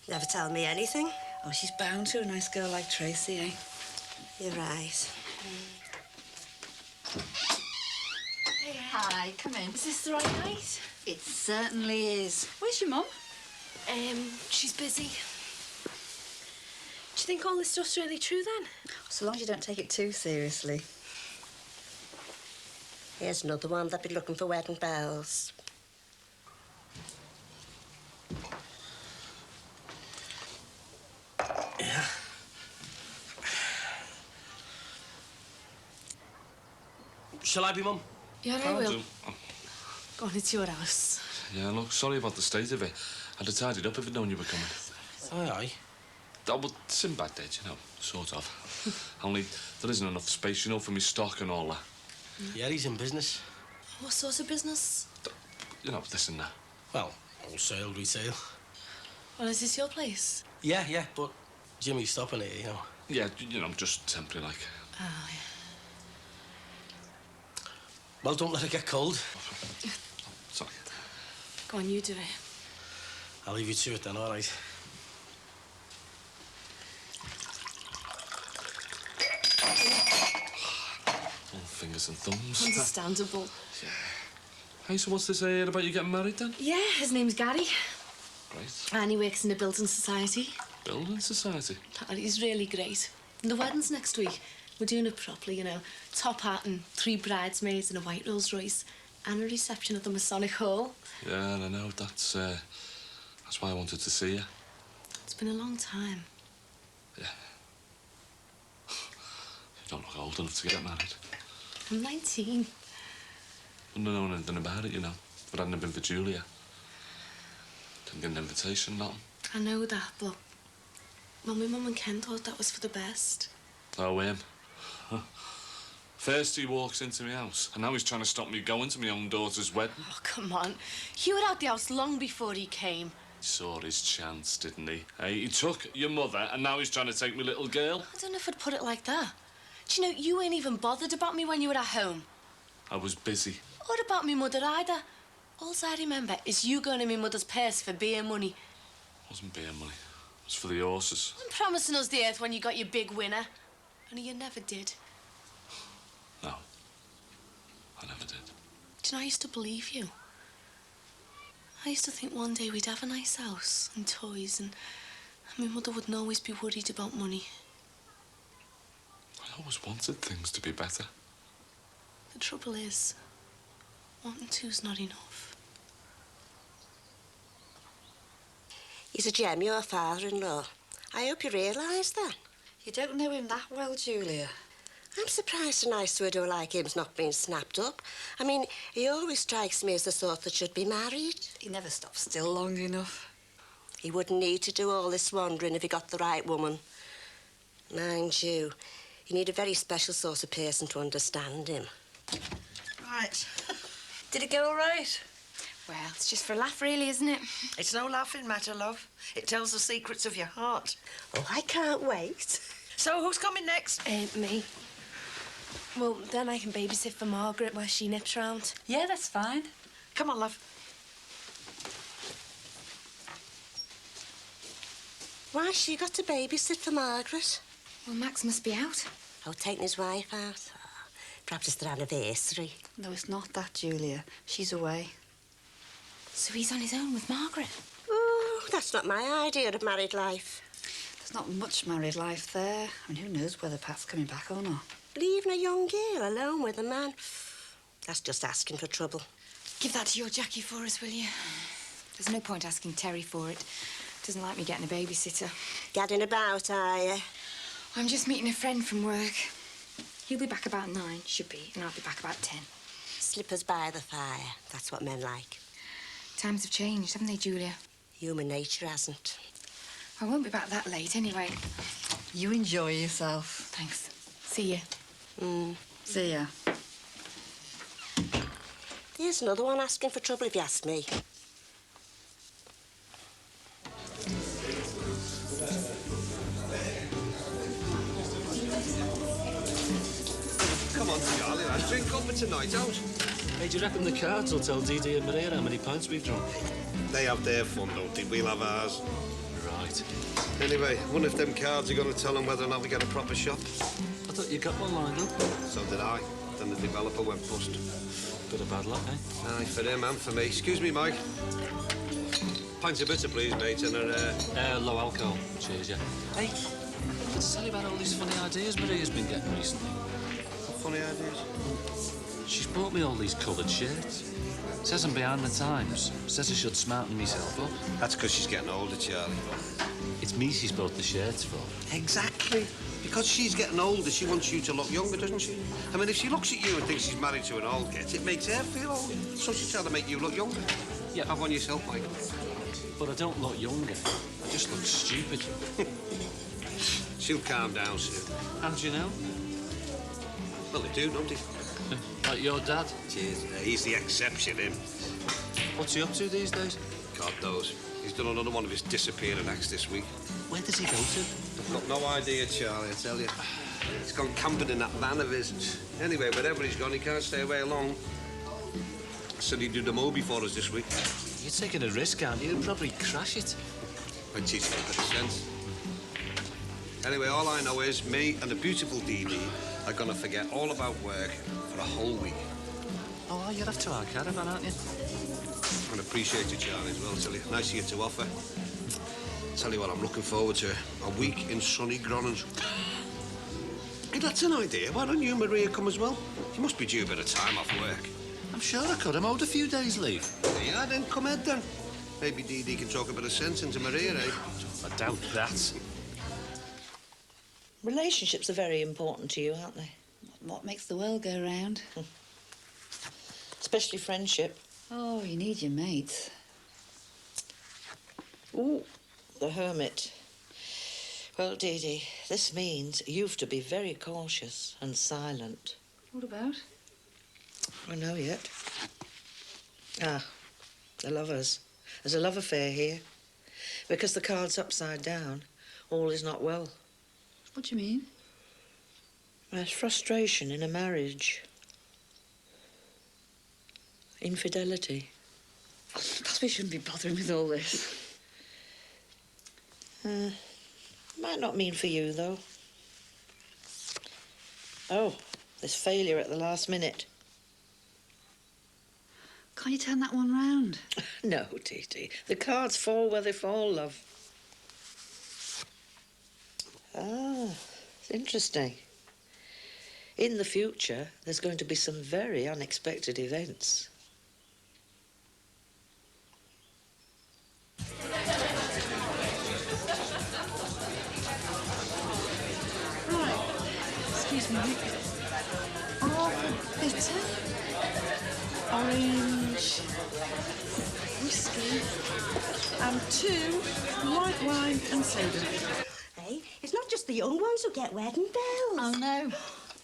Never tell me anything. Oh, she's bound to, a nice girl like Tracy, eh? You're right. Hi, come in. Is this the right night? It certainly is. Where's your mum? She's busy. Do you think all this stuff's really true then? So long as you don't take it too seriously. Here's another one that'd be looking for wedding bells. Shall I be, Mum? Yeah, I will. Go on, it's your house. Yeah, look, sorry about the state of it. I'd have tidied up if I'd known you were coming. Aye, aye. Oh, but it's in bad days, you know, sort of. Only there isn't enough space, you know, for me stock and all that. Yeah, he's in business. What sort of business? You know, this and that. Well, wholesale, retail. Well, is this your place? Yeah, but Jimmy's stopping here, you know. Yeah, you know, just temporary, like. Oh, yeah. Well, don't let it get cold. Sorry. Go on, you do it. I'll leave you to it then, all right? All fingers and thumbs. Understandable. Hey, so what's this here about you getting married then? Yeah, his name's Gary. Great. And he works in a building society. Building society? And he's really great. And the wedding's next week. We're doing it properly, you know. Top hat and 3 bridesmaids in a white Rolls Royce. And a reception at the Masonic Hall. Yeah, I know. That's why I wanted to see you. It's been a long time. Yeah. You don't look old enough to get married. I'm 19. Wouldn't have known anything about it, you know. If it hadn't been for Julia. Didn't get an invitation, nothing. I know that, but... Well, my mum and Ken thought that was for the best. Oh, him. First he walks into my house, and now he's trying to stop me going to my own daughter's wedding. Oh, come on. You were out the house long before he came. He saw his chance, didn't he? Hey, he took your mother, and now he's trying to take my little girl. I don't know if I'd put it like that. Do you know, you ain't even bothered about me when you were at home. I was busy. Or about me mother either. All I remember is you going in my mother's purse for beer money. It wasn't beer money. It was for the horses. And promising us the earth when you got your big winner. Only you never did. No. I never did. Do you know, I used to believe you. I used to think one day we'd have a nice house and toys and my mother wouldn't always be worried about money. I always wanted things to be better. The trouble is, wanting to's not enough. He's a gem, your father-in-law. I hope you realise that. You don't know him that well, Julia. I'm surprised a nice widow like him's not been snapped up. I mean, he always strikes me as the sort that should be married. He never stops still long enough. He wouldn't need to do all this wandering if he got the right woman. Mind you, you need a very special sort of person to understand him. Right. Did it go all right? Well, it's just for a laugh, really, isn't it? It's no laughing matter, love. It tells the secrets of your heart. Oh, I can't wait. So, who's coming next? Me. Well, then I can babysit for Margaret while she nips round. Yeah, that's fine. Come on, love. Why she got to babysit for Margaret? Well, Max must be out. Oh, taking his wife out? Oh, perhaps it's their anniversary. No, it's not that, Julia. She's away. So he's on his own with Margaret? Oh, that's not my idea of married life. There's not much married life there. I mean, who knows whether Pat's coming back or not. Leaving a young girl alone with a man, that's just asking for trouble. Give that to your Jackie for us, will you? There's no point asking Terry for it. Doesn't like me getting a babysitter. Gadding about, are you? I'm just meeting a friend from work. He'll be back about 9, should be, and I'll be back about 10. Slippers by the fire, that's what men like. Times have changed, haven't they, Julia? Human nature hasn't. I won't be back that late, anyway. You enjoy yourself. Thanks. See you. See ya. Here's another one asking for trouble, if you ask me. Come on, Charlie, lads, drink up, it's a night out. Hey, do you reckon the cards will tell Didi and Maria how many pints we've drunk? They have their fun, don't they? We'll have ours. Right. Anyway, I wonder if them cards are going to tell them whether or not we get a proper shop. I thought you got one lined up. So did I. Then the developer went bust. Bit of bad luck, eh? Aye, for him and for me. Excuse me, Mike. Pints of bitter, please, mate, and low alcohol. Cheers, yeah. Hey, did I tell you about all these funny ideas Maria's been getting recently? Funny ideas? She's bought me all these coloured shirts. Says I'm behind the times. Says I should smarten myself up. That's because she's getting older, Charlie. It's me she's bought the shirts for. Exactly. Because she's getting older, she wants you to look younger, doesn't she? I mean, if she looks at you and thinks she's married to an old git, it makes her feel old. So she's trying to make you look younger. Yeah. Have one yourself, Mike. But I don't look younger. I just look stupid. She'll calm down soon. How do you know? Well, they do, don't they? Like your dad? Cheers. He's the exception, him. What's he up to these days? God knows. He's done another one of his disappearing acts this week. Where does he go to? I've got no idea, Charlie, I tell you. He's gone camping in that van of his. Anyway, wherever he's gone, he can't stay away long. Said he'd do the Moby for us this week. You're taking a risk, aren't you? You'll probably crash it. I'd teach him a bit of sense. Anyway, all I know is me and the beautiful Dee Dee are going to forget all about work for a whole week. Oh, you're off to our caravan, aren't you? And appreciate it, Charlie, as well, tell you. Nice of you to offer. Tell you what, I'm looking forward to a week in sunny Gronans. Hey, that's an idea. Why don't you and Maria come as well? You must be due a bit of time off work. I'm sure I could. I'm owed a few days' leave. Yeah, then come ahead, then. Maybe Dee Dee can talk a bit of sense into Maria, eh? I doubt that. Relationships are very important to you, aren't they? What makes the world go round? Especially friendship. Oh, you need your mates. Ooh, the hermit. Well, Dee Dee, this means you've to be very cautious and silent. What about? I know yet. Ah, the lovers. There's a love affair here. Because the card's upside down, all is not well. What do you mean? There's frustration in a marriage. Infidelity. Perhaps we shouldn't be bothering with all this. Might not mean for you, though. Oh, there's failure at the last minute. Can't you turn that one round? No, Dee Dee. The cards fall where they fall, love. Ah, it's interesting. In the future, there's going to be some very unexpected events. Right. Excuse me. Bitter. Orange. Whiskey. And 2 white wine and soda. Hey, it's not just the young ones who get wedding bells. Oh, no.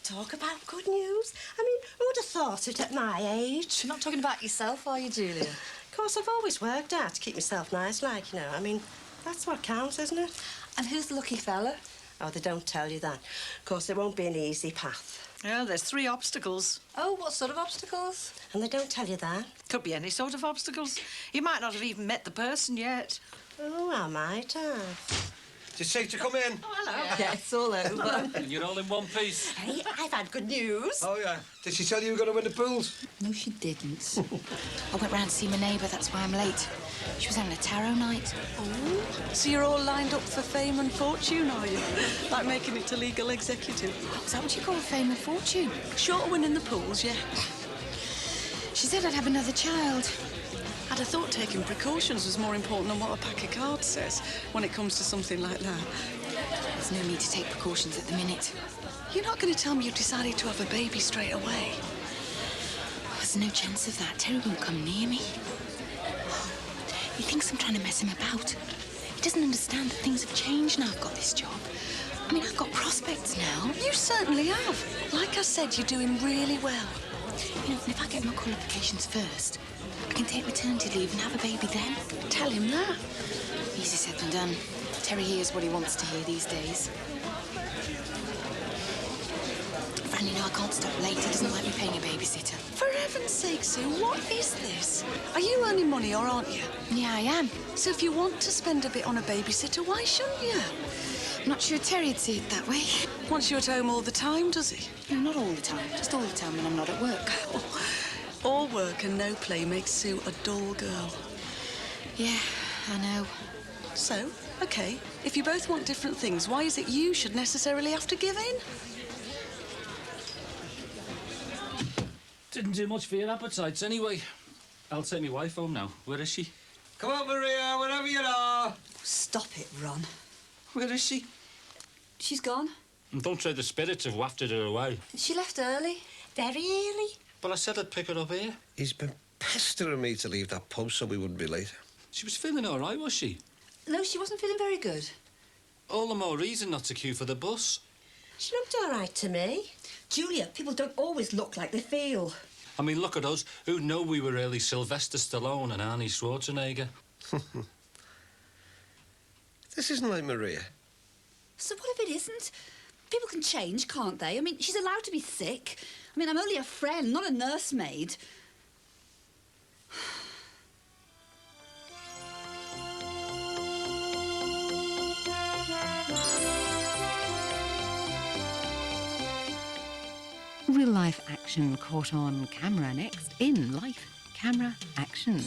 Talk about good news. I mean, who would have thought it at my age? You're not talking about yourself, are you, Julia? Of course, I've always worked hard to keep myself nice, like, you know. I mean, that's what counts, isn't it? And who's the lucky fella? Oh, they don't tell you that. Of course, it won't be an easy path. Yeah, there's 3 obstacles. Oh, what sort of obstacles? And they don't tell you that. Could be any sort of obstacles. You might not have even met the person yet. Oh, I might have. Is it safe to come in? Oh, hello. Yeah, it's all over. And you're all in one piece. Hey, I've had good news. Oh, yeah. Did she tell you you were going to win the pools? No, she didn't. I went round to see my neighbour, that's why I'm late. She was having a tarot night. Oh, so you're all lined up for fame and fortune, are you? Like making it to legal executive? Is that what you call fame and fortune? Short of winning the pools, yeah. She said I'd have another child. I'd have thought taking precautions was more important than what a pack of cards says when it comes to something like that. There's no need to take precautions at the minute. You're not going to tell me you've decided to have a baby straight away? There's no chance of that. Terry won't come near me. He thinks I'm trying to mess him about. He doesn't understand that things have changed now I've got this job. I mean, I've got prospects now. You certainly have. Like I said, you're doing really well. You know, and if I get my qualifications first, I can take maternity leave and have a baby then. Tell him that. Easier said than done. Terry hears what he wants to hear these days. Fran, you know, I can't stop late. He doesn't like me paying a babysitter. For heaven's sake, Sue, what is this? Are you earning money or aren't you? Yeah, I am. So if you want to spend a bit on a babysitter, why shouldn't you? I'm not sure Terry'd see it that way. Wants you at home all the time, does he? No, not all the time. Just all the time when I'm not at work. All work and no play makes Sue a dull girl. Yeah, I know. So, OK, if you both want different things, why is it you should necessarily have to give in? Didn't do much for your appetites anyway. I'll take my wife home now. Where is she? Come on, Maria, wherever you are. Stop it, Ron. Where is she? She's gone. And don't say the spirits have wafted her away. She left early. Very early. But I said I'd pick her up here. He's been pestering me to leave that post so we wouldn't be late. She was feeling all right, was she? No, she wasn't feeling very good. All the more reason not to queue for the bus. She looked all right to me. Julia, people don't always look like they feel. I mean, look at us. Who'd know we were really Sylvester Stallone and Arnie Schwarzenegger? This isn't like Maria. So what if it isn't? People can change, can't they? I mean, she's allowed to be sick. I mean, I'm only a friend, not a nursemaid. Real-life action caught on camera next in Life, Camera, Action.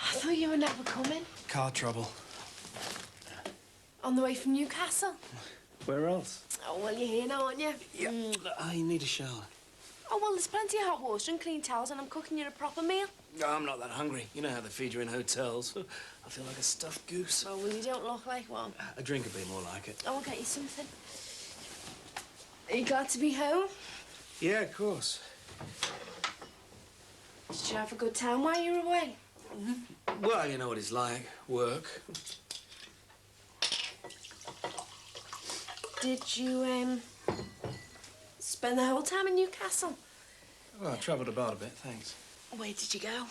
I thought you were never coming. Car trouble. On the way from Newcastle. Where else? Oh, well, you're here now, aren't you? Yeah. I need a shower. Oh, well, there's plenty of hot water and clean towels, and I'm cooking you a proper meal. No, I'm not that hungry. You know how they feed you in hotels. I feel like a stuffed goose. Oh, well, you don't look like one. A drink would be more like it. I'll get you something. Are you glad to be home? Yeah, of course. Did you have a good time while you were away? Well, you know what it's like. Work. Did you, spend the whole time in Newcastle? Well, I travelled about a bit, thanks. Where did you go?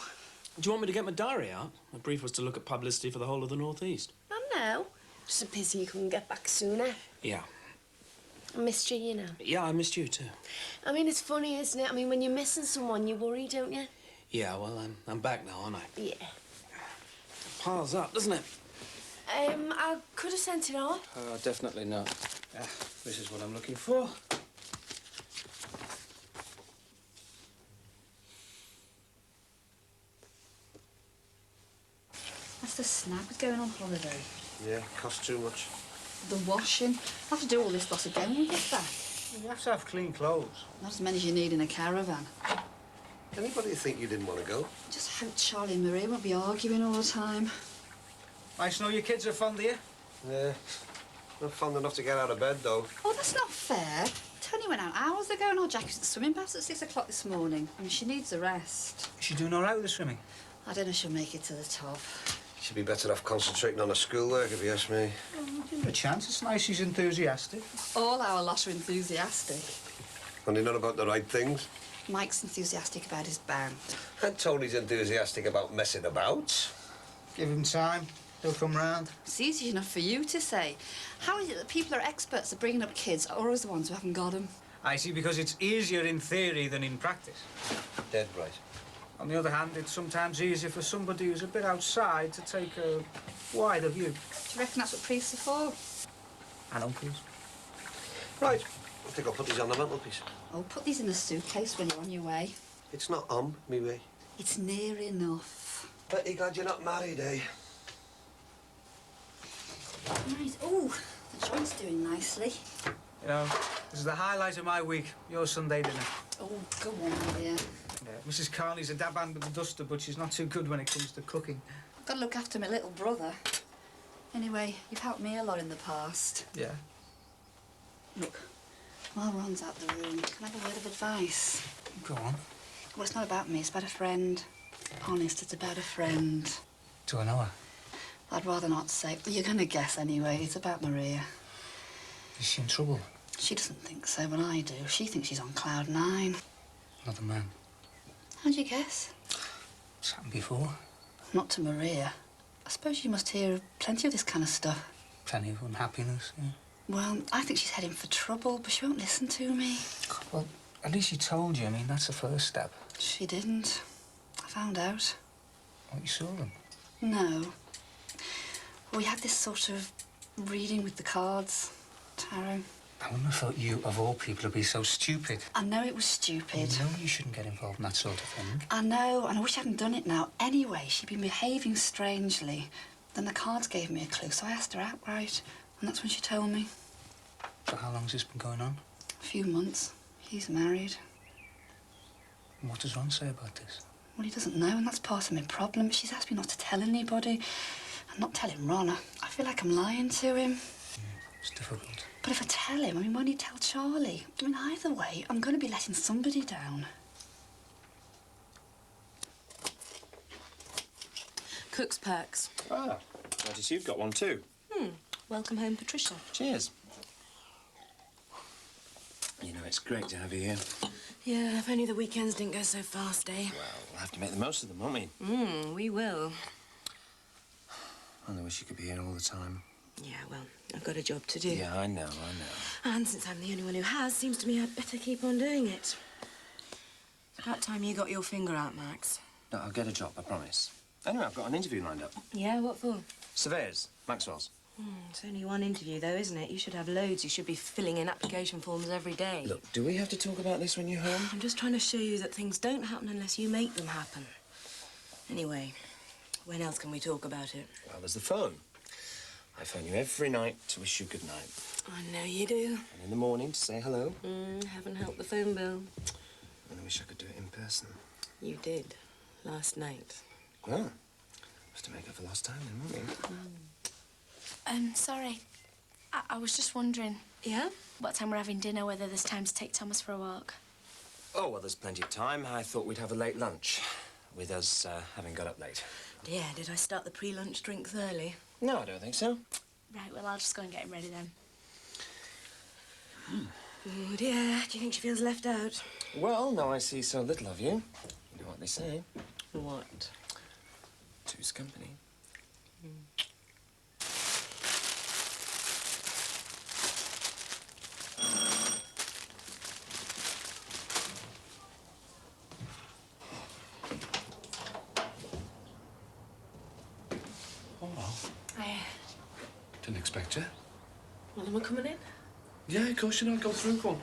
Do you want me to get my diary out? My brief was to look at publicity for the whole of the North East. I know. Just a pity you couldn't get back sooner. Yeah. I missed you, you know. Yeah, I missed you too. I mean, it's funny, isn't it? I mean, when you're missing someone, you worry, don't you? Yeah, well, I'm back now, aren't I? Yeah. Piles up, doesn't it? I could have sent it on. Definitely not. This is what I'm looking for. That's the snap with going on holiday. Yeah, costs too much. The washing. I have to do all this lot again when we get back. You have to have clean clothes. Not as many as you need in a caravan. Anybody think you didn't want to go? Just hope Charlie and Maria won't be arguing all the time. Nice to know your kids are fond of you. Yeah. Not fond enough to get out of bed, though. Oh, that's not fair. Tony went out hours ago and our Jackie's at the swimming baths at 6 o'clock this morning. I mean, she needs a rest. Is she doing all right with the swimming? I don't know if she'll make it to the top. She'd be better off concentrating on her schoolwork, if you ask me. Give her a chance. It's nice she's enthusiastic. All our lot are enthusiastic. Only not about the right things. Mike's enthusiastic about his band. And Tony's enthusiastic about messing about. Give him time. He'll come round. It's easy enough for you to say. How is it that people are experts at bringing up kids, or always the ones who haven't got them? I see, because it's easier in theory than in practice. Dead right. On the other hand, it's sometimes easier for somebody who's a bit outside to take a wider view. Do you reckon that's what priests are for? And uncles. Right, I think I'll put these on the mantelpiece. Oh, put these in a suitcase when you're on your way. It's not on, me way. It's near enough. Betty, glad you're not married, eh? Right. Oh, the joint's doing nicely. You know, this is the highlight of my week, your Sunday dinner. Oh, go on, dear. Yeah, Mrs. Carney's a dab hand with the duster, but she's not too good when it comes to cooking. I've got to look after my little brother. Anyway, you've helped me a lot in the past. Yeah. Look, while Ron's out the room, can I have a word of advice? Go on. Well, it's not about me, it's about a friend. Honest, it's about a friend. Do I know her? I'd rather not say, but you're going to guess anyway. It's about Maria. Is she in trouble? She doesn't think so, but I do. She thinks she's on cloud 9. Another man. How'd you guess? It's happened before. Not to Maria. I suppose you must hear plenty of this kind of stuff. Plenty of unhappiness, yeah. Well, I think she's heading for trouble, but she won't listen to me. Well, at least she told you. I mean, that's the first step. She didn't. I found out. What, you saw them? No. We had this sort of reading with the cards, tarot. I wouldn't have thought you, of all people, would be so stupid. I know it was stupid. You know you shouldn't get involved in that sort of thing. I know, and I wish I hadn't done it now. Anyway, she'd been behaving strangely. Then the cards gave me a clue, so I asked her outright, and that's when she told me. So how long's this been going on? A few months. He's married. And what does Ron say about this? Well, he doesn't know, and that's part of my problem. She's asked me not to tell anybody. I'm not telling Ron. I feel like I'm lying to him. It's difficult. But if I tell him, I mean, won't he tell Charlie? I mean, either way, I'm going to be letting somebody down. Cook's perks. Ah, notice you've got one too. Welcome home, Patricia. Cheers. You know, it's great to have you here. Yeah, if only the weekends didn't go so fast, eh? Well, we'll have to make the most of them, won't we? We will. I wish you could be here all the time. Yeah, well, I've got a job to do. Yeah, I know. And since I'm the only one who has, seems to me I'd better keep on doing it. It's about time you got your finger out, Max. No, I'll get a job, I promise. Anyway, I've got an interview lined up. Yeah, what for? Surveyors, Maxwell's. It's only one interview, though, isn't it? You should have loads. You should be filling in application forms every day. Look, do we have to talk about this when you're home? I'm just trying to show you that things don't happen unless you make them happen. Anyway, when else can we talk about it? Well, there's the phone. I phone you every night to wish you good night. I know you do. And in the morning to say hello. Haven't helped the phone bill. And I wish I could do it in person. You did. Last night. Well, we'll have to make up for lost time then, won't we? Sorry. I was just wondering. Yeah? What time we're having dinner, whether there's time to take Thomas for a walk. Oh, well, there's plenty of time. I thought we'd have a late lunch, with us having got up late. Yeah, did I start the pre-lunch drinks early? No, I don't think so. Right, well, I'll just go and get him ready then. Oh, dear. Do you think she feels left out? Well, now I see so little of you. You know what they say. What? Two's company. Didn't expect you. Well, am I coming in? Yeah, of course, you know, go through, go on.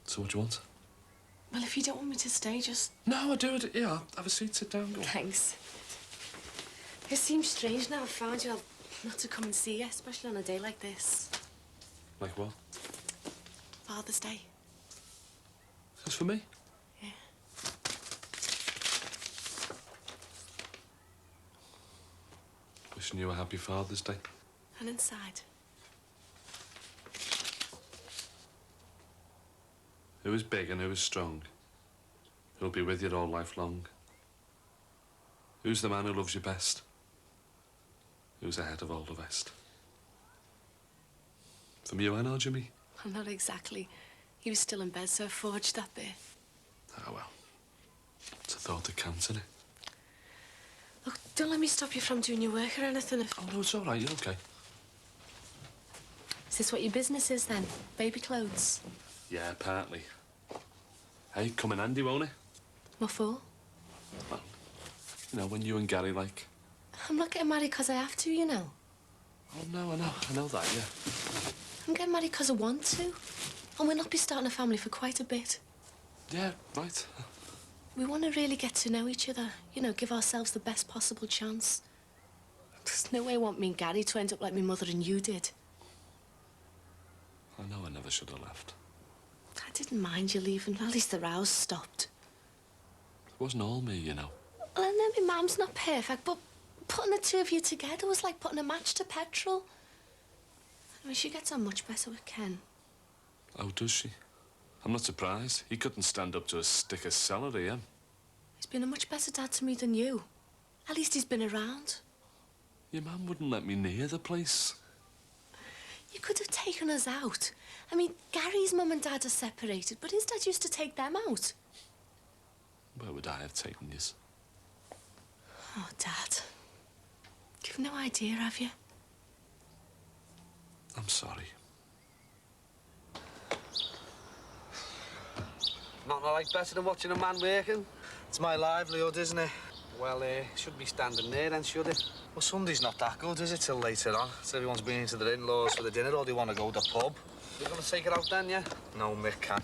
So what do you want? Well, if you don't want me to stay, just... No, I do it. Yeah, have a seat, sit down, go on. Thanks. It seems strange now I've found you not to come and see you, especially on a day like this. Like what? Father's Day. That's for me? Yeah. Wishing you a happy Father's Day. And inside. Who is big and who is strong? Who'll be with you all life long? Who's the man who loves you best? Who's ahead of all the rest? From you, I know, Jimmy. Well, not exactly. He was still in bed, so I forged that bit. Ah, well. It's a thought that counts, isn't it? Look, don't let me stop you from doing your work or anything. Oh, no, it's all right. You're okay. Is this what your business is, then? Baby clothes? Yeah, partly. Hey, come in handy, won't it? What for? Well, you know, when you and Gary, like... I'm not getting married because I have to, you know. Oh, no, I know that, yeah. I'm getting married because I want to. And we'll not be starting a family for quite a bit. Yeah, right. We want to really get to know each other. You know, give ourselves the best possible chance. There's no way I want me and Gary to end up like my mother and you did. I know I never should have left. I didn't mind you leaving. At least the rows stopped. It wasn't all me, you know. Well, I know my mum's not perfect, but putting the two of you together was like putting a match to petrol. I mean, she gets on much better with Ken. Oh, does she? I'm not surprised. He couldn't stand up to a stick of celery, yeah? He's been a much better dad to me than you. At least he's been around. Your mum wouldn't let me near the place. You could have taken us out. I mean, Gary's mum and dad are separated, but his dad used to take them out. Where would I have taken yous? Oh, Dad. You've no idea, have you? I'm sorry. Nothing I like better than watching a man working. It's my livelihood, isn't it? Well, should be standing there then, should it? Well, Sunday's not that good, is it, till later on? Till everyone's been into their in-laws for the dinner or they want to go to the pub. You're going to take it out then, yeah? No, Mick can't.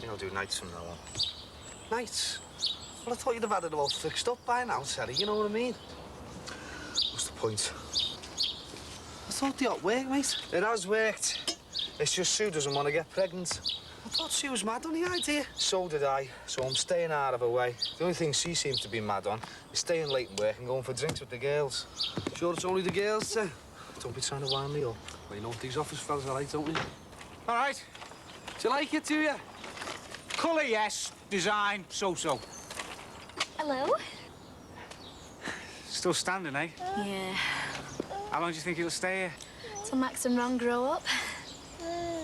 I'll do nights from now on. Nights? Well, I thought you'd have had it all fixed up by now, Terry, you know what I mean? What's the point? I thought the hot worked, mate. It has worked. It's just Sue doesn't want to get pregnant. I thought Sue was mad on the idea. So did I, so I'm staying out of her way. The only thing she seems to be mad on is staying late in work and going for drinks with the girls. Sure it's only the girls, sir? Don't be trying to wind me up. Well, you know what these office fellas are like, don't you? All right. Do you like it, do you? Colour, yes. Design, so-so. Hello? Still standing, eh? Yeah. How long do you think it'll stay here? Till Max and Ron grow up.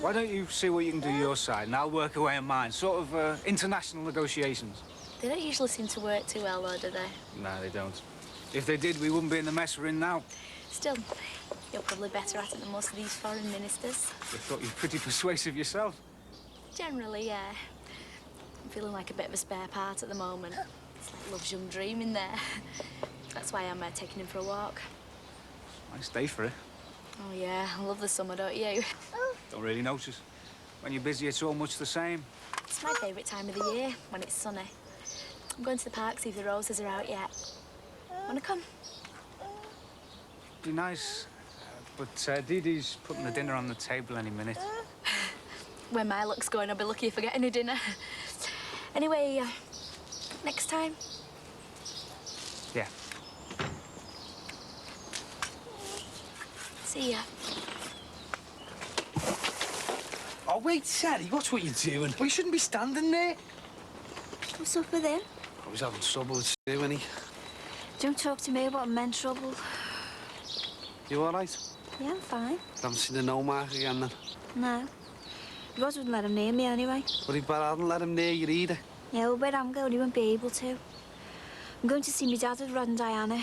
Why don't you see what you can do your side, and I'll work away on mine. Sort of international negotiations. They don't usually seem to work too well, though, do they? No, they don't. If they did, we wouldn't be in the mess we're in now. Still, you're probably better at it than most of these foreign ministers. I thought you were pretty persuasive yourself. Generally, yeah. I'm feeling like a bit of a spare part at the moment. It's like love's young dream in there. That's why I'm taking him for a walk. Nice day for it. Oh, yeah. I love the summer, don't you? Don't really notice. When you're busy, it's all much the same. It's my favourite time of the year, when it's sunny. I'm going to the park, see if the roses are out yet. Wanna come? Be nice. But Dee Dee's putting the dinner on the table any minute. Where my luck's going, I'll be lucky if I get any dinner. Anyway, next time. Yeah. See ya. Oh, wait, Terry, watch what you're doing. Well, you shouldn't be standing there. What's up with him? I was having trouble with Sue, wasn't he? Don't talk to me about men trouble. You all right? Yeah, I'm fine. Haven't seen the no mark again, then? No. Rod wouldn't let him near me anyway. But I hadn't let him near you either. Yeah, well, where I'm going, he won't be able to. I'm going to see my dad with Rod and Diana.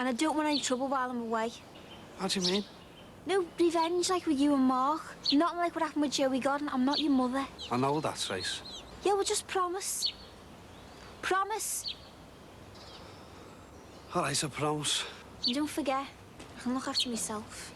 And I don't want any trouble while I'm away. What do you mean? No, revenge like with you and Mark. Nothing like what happened with Joey Godden. I'm not your mother. I know that, Trace. Yeah, well, just promise. Promise. All right, I promise. And don't forget, I can look after myself.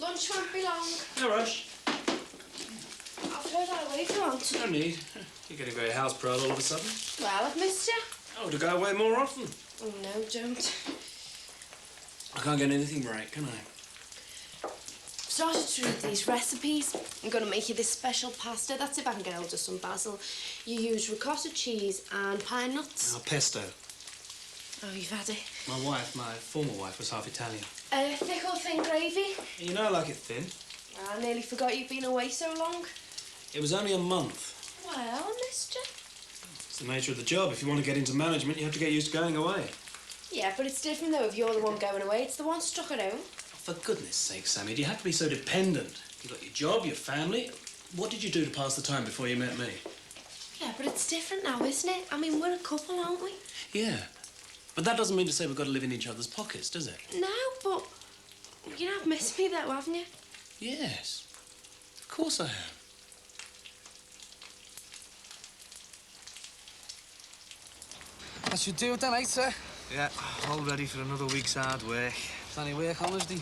Lunch won't be long. No rush. I've heard I'll wait out. No need. You're getting very house proud all of a sudden. Well, I've missed you. Oh, to go away more often. Oh, no, don't. I can't get anything right, can I? I've started to read these recipes. I'm going to make you this special pasta. That's if I can get hold of some basil. You use ricotta cheese and pine nuts. Oh, pesto. Oh, you've had it. My former wife, was half Italian. Thick or thin gravy? You know I like it thin. I nearly forgot you'd been away so long. It was only a month. Well, I missed you. It's the nature of the job. If you want to get into management, you have to get used to going away. Yeah, but it's different though if you're the one going away. It's the one stuck at home. For goodness sake, Sammy, do you have to be so dependent? You've got your job, your family. What did you do to pass the time before you met me? Yeah, but it's different now, isn't it? I mean, we're a couple, aren't we? Yeah. But that doesn't mean to say we've got to live in each other's pockets, does it? No, but you have missed me though, haven't you? Yes. Of course I have. That should do it then, eh, sir? Yeah, all ready for another week's hard work. Plenty of work on us, Dee.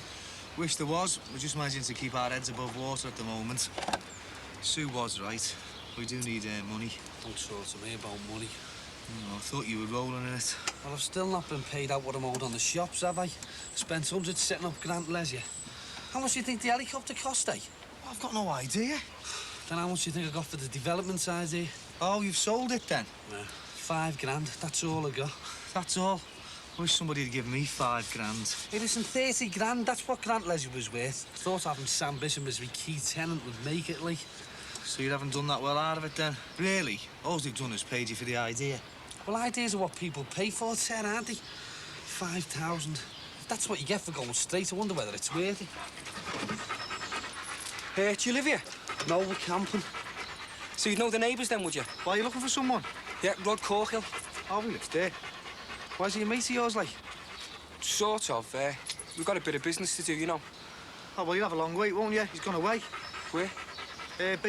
Wish there was. We're just managing to keep our heads above water at the moment. Sue was right. We do need money. Don't talk to me about money. I thought you were rolling in it. Well, I've still not been paid out what I'm owed on the shops, have I? Spent hundreds setting up Grant Leisure. How much do you think the helicopter cost, eh? I've got no idea. Then how much do you think I got for the development side here? Oh, you've sold it then? Yeah. 5 grand, that's all I got. That's all? I wish somebody had given me 5 grand. Hey, listen, 30 grand, that's what Grant Leisure was worth. I thought having Sam Bishop as my key tenant would make it, like. So you haven't done that well out of it then? Really? All they've done is paid you for the idea. Well, ideas are what people pay for, Ted, aren't they? 5,000. If that's what you get for going straight, I wonder whether it's worth it. Do you live here? No, we're camping. So you'd know the neighbours then, would you? Why, are you looking for someone? Yeah, Rod Corkill. Oh, he lives there. Why's he a mate of yours, like? Sort of. We've got a bit of business to do, you know. Oh, well, you'll have a long wait, won't you? He's gone away. Where?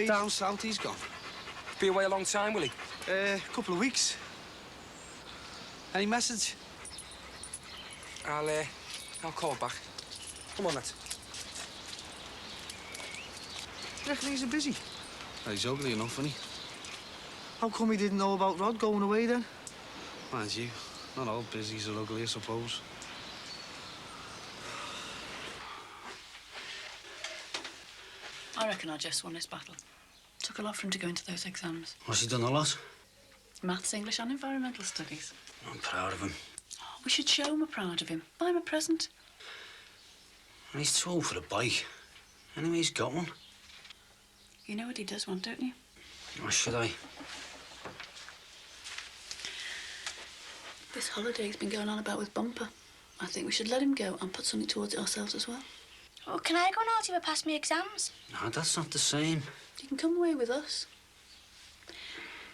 Down south, he's gone. Be away a long time, will he? A couple of weeks. Any message? I'll call back. Come on, lad. You reckon he's busy? Well, he's ugly enough, isn't he? How come he didn't know about Rod going away then? Mind you, not all busies are ugly, I suppose. I reckon our Jeff's won this battle. Took a lot for him to go into those exams. What's he done a lot? Maths, English and environmental studies. I'm proud of him. Oh, we should show him we're proud of him. Buy him a present. And he's too old for a bike. Anyway, he's got one. You know what he does want, don't you? Or should I? This holiday's been going on about with Bumper. I think we should let him go and put something towards it ourselves as well. Oh, can I go now if I pass my exams? No, that's not the same. You can come away with us.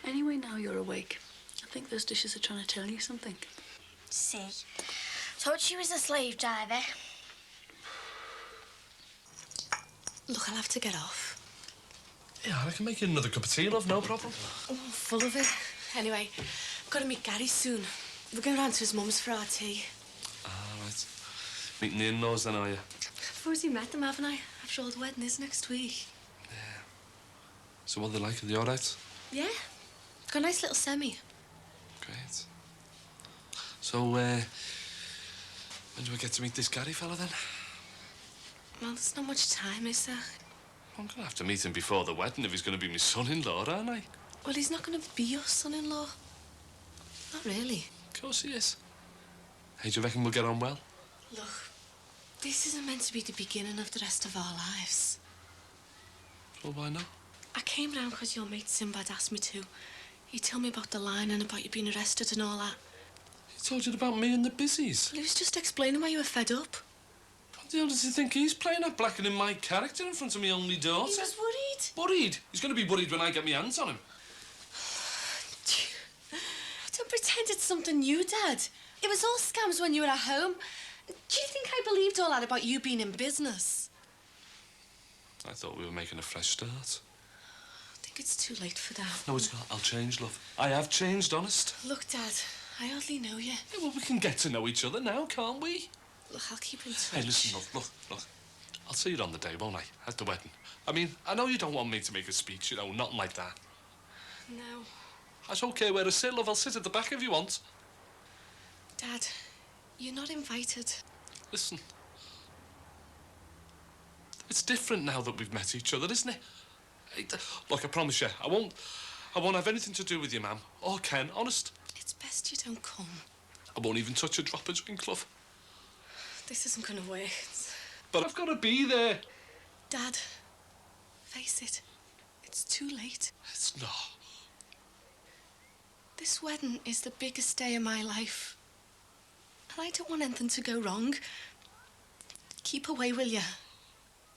Anyway, now you're awake. I think those dishes are trying to tell you something. See. Thought she was a slave driver. Look, I'll have to get off. Yeah, I can make you another cup of tea, love, no problem. Oh, full of it. Anyway, I've got to meet Gary soon. We're going round to his mum's for our tea. Ah, right. Meeting the in-laws then, are you? I've already met them, haven't I? After all, the wedding is next week. So what are they like? Are they all right? Yeah. Got a nice little semi. Great. So, when do I get to meet this Gary fella, then? Well, there's not much time, is there? I'm going to have to meet him before the wedding if he's going to be my son-in-law, aren't I? Well, he's not going to be your son-in-law. Not really. Of course he is. Hey, do you reckon we'll get on well? Look, this isn't meant to be the beginning of the rest of our lives. Well, why not? I came round because your mate Sinbad asked me to. He told me about the line and about you being arrested and all that. He told you about me and the busies. Well, he was just explaining why you were fed up. What the hell does he think he's playing at, blackening my character in front of me only daughter? He was worried. Worried? He's going to be worried when I get my hands on him. Don't pretend it's something new, Dad. It was all scams when you were at home. Do you think I believed all that about you being in business? I thought we were making a fresh start. I think it's too late for that. No, it's not. I'll change, love. I have changed, honest. Look, Dad, I hardly know you. Yeah, well, we can get to know each other now, can't we? Look, I'll keep in touch. Hey, listen, love, look. I'll see you on the day, won't I? At the wedding. I mean, I know you don't want me to make a speech, you know, nothing like that. No. That's okay where I sit, love. I'll sit at the back if you want. Dad, you're not invited. Listen. It's different now that we've met each other, isn't it? Hey, look, I promise you, I won't have anything to do with you, Ma'am. Or Ken, honest. It's best you don't come. I won't even touch a drop of drink, love. This isn't going to work. But I've got to be there. Dad, face it. It's too late. It's not. This wedding is the biggest day of my life. And I don't want anything to go wrong. Keep away, will you?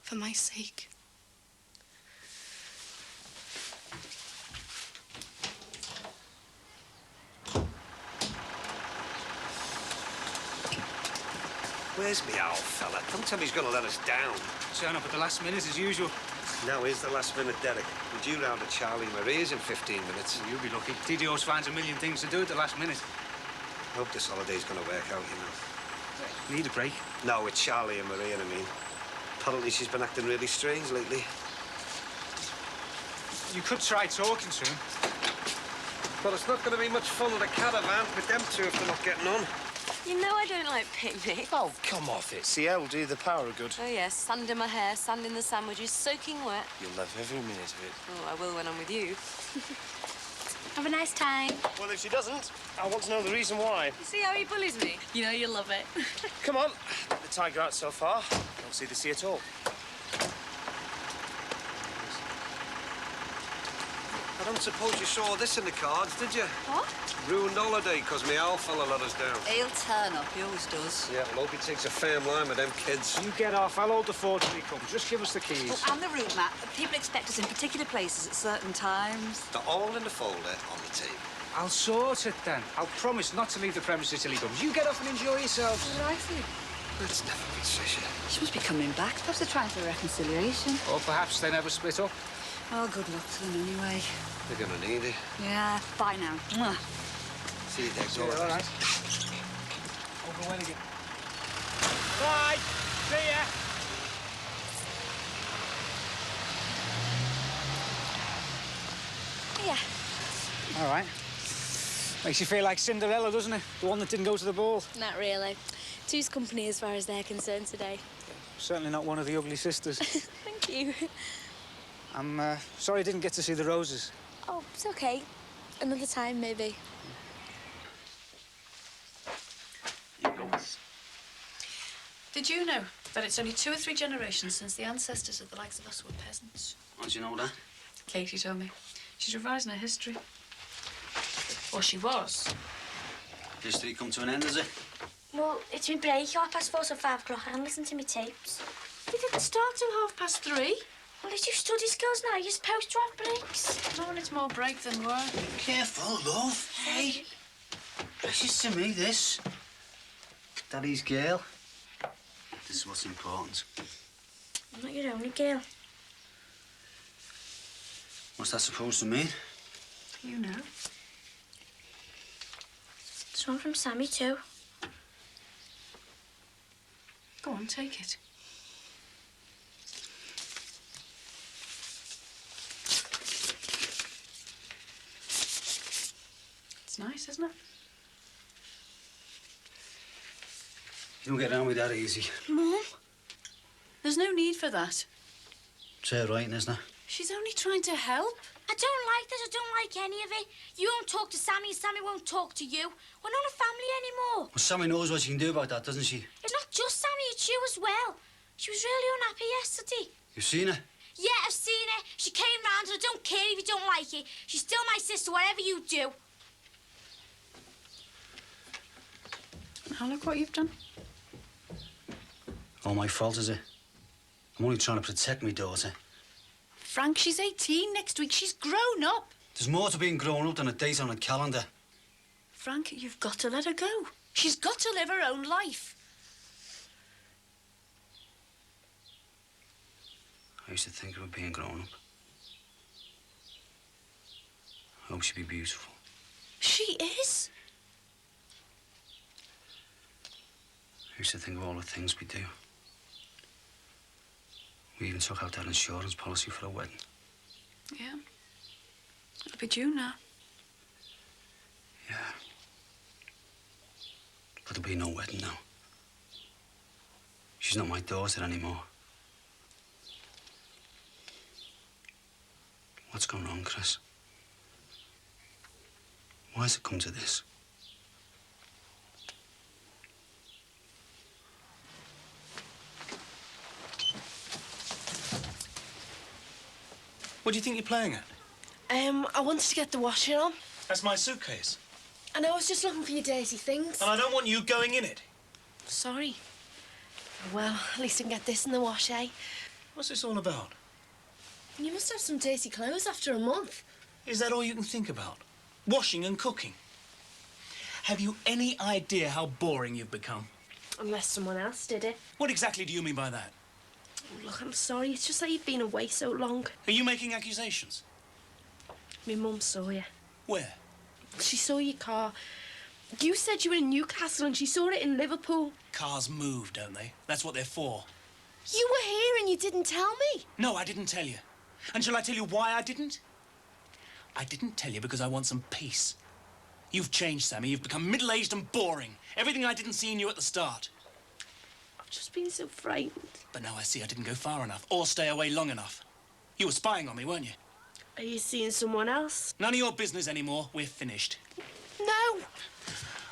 For my sake. Where's me old fella? Don't tell me he's going to let us down. Turn up at the last minute as usual. Now is the last minute, Derek. We're due round to Charlie Maria's in 15 minutes. You'll be lucky. Didi always finds a million things to do at the last minute. I hope this holiday's going to work out, you know. Need a break? No, it's Charlie and Maria, I mean. Apparently she's been acting really strange lately. You could try talking to him. But it's not going to be much fun at a caravan with them two if they're not getting on. You know I don't like picnics. Oh, come off it. CL will do the power of good. Oh, yes. Sand in my hair, sand in the sandwiches, soaking wet. You'll love every minute of it. Oh, I will when I'm with you. Have a nice time. Well, if she doesn't, I want to know the reason why. You see how he bullies me? You know you'll love it. Come on. Let the tiger out so far. Don't see the sea at all. I don't suppose you saw this in the cards, did you? What? Ruined holiday because me old fella let us down. He'll turn up, he always does. Yeah, well, hope he takes a firm line with them kids. You get off. I'll hold the fort till he comes. Just give us the keys. Oh, and the route map. People expect us in particular places at certain times. They're all in the folder on the table. I'll sort it then. I'll promise not to leave the premises till he comes. You get off and enjoy yourselves. Righty. That's never been Sisha. She must be coming back. Perhaps they're trying for a reconciliation. Or perhaps they never split up. Oh, good luck to them anyway. They're going to need it. Yeah, bye now. Mwah. See you, Dex. Yeah, all right. Over when again. Bye. See ya. Yeah. All right. Makes you feel like Cinderella, doesn't it? The one that didn't go to the ball. Not really. Two's company as far as they're concerned today. Certainly not one of the ugly sisters. Thank you. I'm sorry I didn't get to see the roses. Oh, it's okay. Another time, maybe. Did you know that it's only 2 or 3 generations since the ancestors of the likes of us were peasants? How'd you know that? Katie told me. She's revising her history. Or she was. History come to an end, is it? Well, it's my break, 4:30 till 5 o'clock. I can listen to my tapes. We didn't start till 3:30. Well, it's you study skills now. You're supposed to have breaks. No, and it's more break than work. Careful, love. Hey. This is to me, this. Daddy's girl. This is what's important. I'm not your only girl. What's that supposed to mean? You know. There's one from Sammy, too. Go on, take it. It's nice, isn't it? You don't get around with that easy. Mum? There's no need for that. It's her writing, isn't it? She's only trying to help. I don't like this. I don't like any of it. You won't talk to Sammy, and Sammy won't talk to you. We're not a family anymore. Well, Sammy knows what she can do about that, doesn't she? It's not just Sammy, it's you as well. She was really unhappy yesterday. You've seen her? Yeah, I've seen her. She came round, and I don't care if you don't like it. She's still my sister, whatever you do. Now look what you've done. All my fault, is it? I'm only trying to protect my daughter. Frank, she's 18 next week. She's grown up. There's more to being grown up than a date on a calendar. Frank, you've got to let her go. She's got to live her own life. I used to think of her being grown up. I hope she'd be beautiful. She is. I used to think of all the things we do. We even took out that insurance policy for a wedding. Yeah. It'll be due now. Yeah. But there'll be no wedding now. She's not my daughter anymore. What's gone wrong, Chris? Why has it come to this? What do you think you're playing at? I wanted to get the washing on. That's my suitcase. And I was just looking for your dirty things. And I don't want you going in it. Sorry. Well, at least I can get this in the wash, eh? What's this all about? You must have some dirty clothes after a month. Is that all you can think about? Washing and cooking? Have you any idea how boring you've become? Unless someone else did it. What exactly do you mean by that? Look, I'm sorry. It's just that you've been away so long. Are you making accusations? My mum saw you. Where? She saw your car. You said you were in Newcastle and she saw it in Liverpool. Cars move, don't they? That's what they're for. You were here and you didn't tell me. No, I didn't tell you. And shall I tell you why I didn't? I didn't tell you because I want some peace. You've changed, Sammy. You've become middle-aged and boring. Everything I didn't see in you at the start. I've just been so frightened. But now I see I didn't go far enough or stay away long enough. You were spying on me, weren't you? Are you seeing someone else? None of your business anymore. We're finished. No!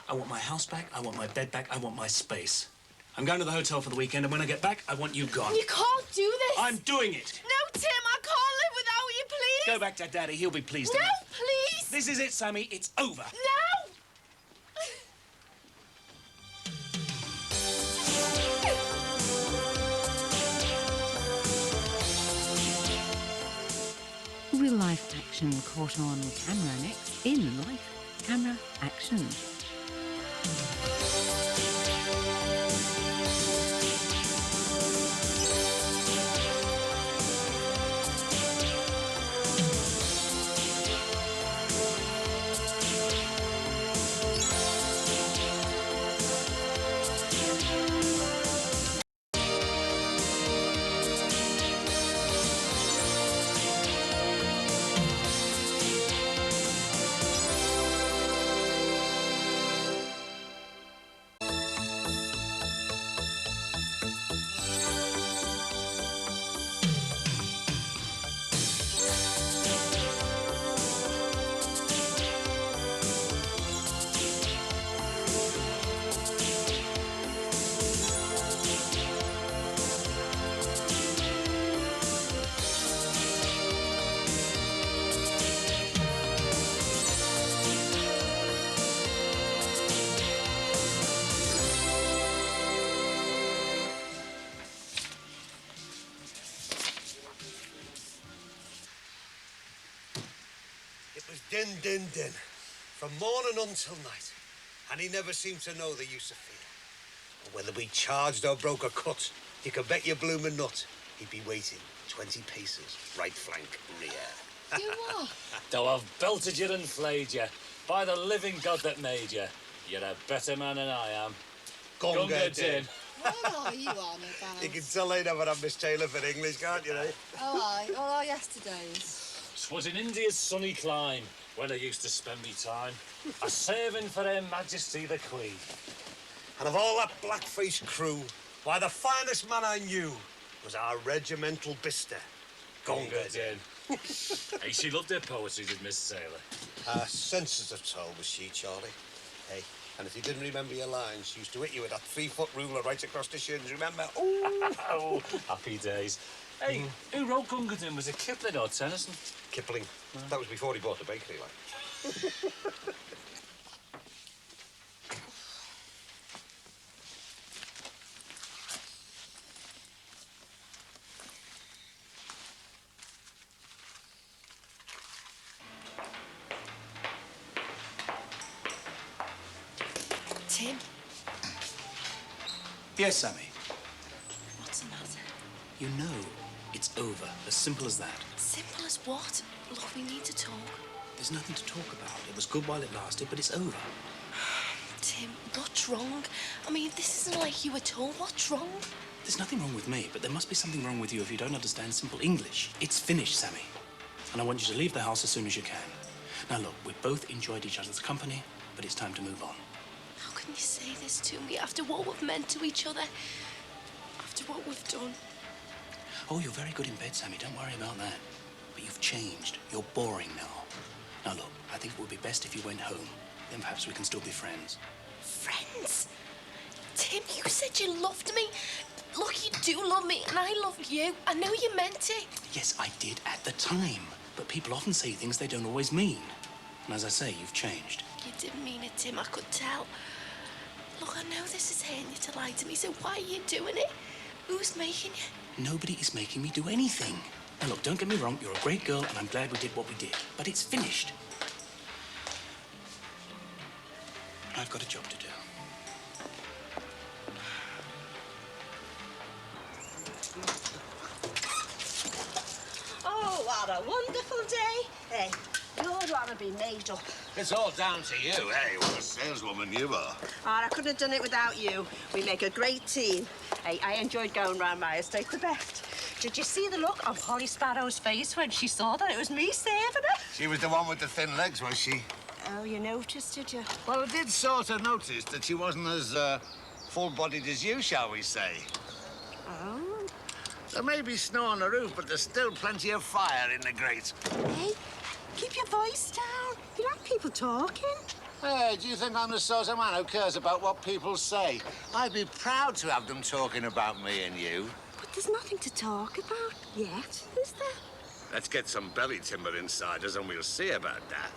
I want my house back. I want my bed back. I want my space. I'm going to the hotel for the weekend, and when I get back, I want you gone. You can't do this! I'm doing it! No, Tim, I can't live without you, please! Go back to Daddy. He'll be pleased. No, enough. please! This is it, Sammy. It's over. No! Real-life action caught on camera next in Life, Camera, Action. It was din, din, din, from morning until night. And he never seemed to know the use of fear. And whether we charged or broke a cut, you could bet your bloomin' nut he'd be waiting 20 paces, right flank, rear. You what? Though I've belted you and flayed you, by the living God that made you, you're a better man than I am. Gunga din. What are you on about? You can tell I never had Miss Taylor for English, can't you, eh? Oh, aye. All our yesterdays. 'Twas in India's sunny clime when I used to spend me time a serving for Her Majesty the Queen. And of all that black-faced crew, why, the finest man I knew was our regimental bister, Gunga din. Hey, she loved her poetry, did Miss Taylor. Sensitive soul was she, Charlie. Hey, and if you didn't remember your lines, she used to hit you with that 3-foot ruler right across the shins, remember? Oh, happy days. Hey, who wrote Gunga din? Was it Kipling or Tennyson? Kipling. That was before he bought the bakery, like. Tim, Yes, Sammy. what's the matter? You know it's over. As simple as that. Simple as what? Look, we need to talk. There's nothing to talk about. It was good while it lasted, but it's over. Tim, what's wrong? I mean, this isn't like you were told. What's wrong? There's nothing wrong with me, but there must be something wrong with you if you don't understand simple English. It's finished, Sammy. And I want you to leave the house as soon as you can. Now, look, we've both enjoyed each other's company, but it's time to move on. How can you say this to me after what we've meant to each other? After what we've done? Oh, you're very good in bed, Sammy. Don't worry about that. But you've changed. You're boring now. Now, look, I think it would be best if you went home. Then perhaps we can still be friends. Friends? Tim, you said you loved me. Look, you do love me, and I love you. I know you meant it. Yes, I did at the time. But people often say things they don't always mean. And as I say, you've changed. You didn't mean it, Tim. I could tell. Look, I know this is hurting you to lie to me, so why are you doing it? Who's making you? Nobody is making me do anything. Now, look, don't get me wrong. You're a great girl, and I'm glad we did what we did. But it's finished. I've got a job to do. Oh, what a wonderful day. Hey, you'd want to be made up. It's all down to you, hey? What a saleswoman you are. Oh, I couldn't have done it without you. We make a great team. Hey, I enjoyed going round my estate the best. Did you see the look on Polly Sparrow's face when she saw that it was me saving her? She was the one with the thin legs, was she? Oh, you noticed, did you? Well, I did sort of notice that she wasn't as full-bodied as you, shall we say. Oh. There may be snow on the roof, but there's still plenty of fire in the grate. Hey, keep your voice down. You like people talking. Hey, do you think I'm the sort of man who cares about what people say? I'd be proud to have them talking about me and you. But there's nothing to talk about yet, is there? Let's get some belly timber inside us and we'll see about that.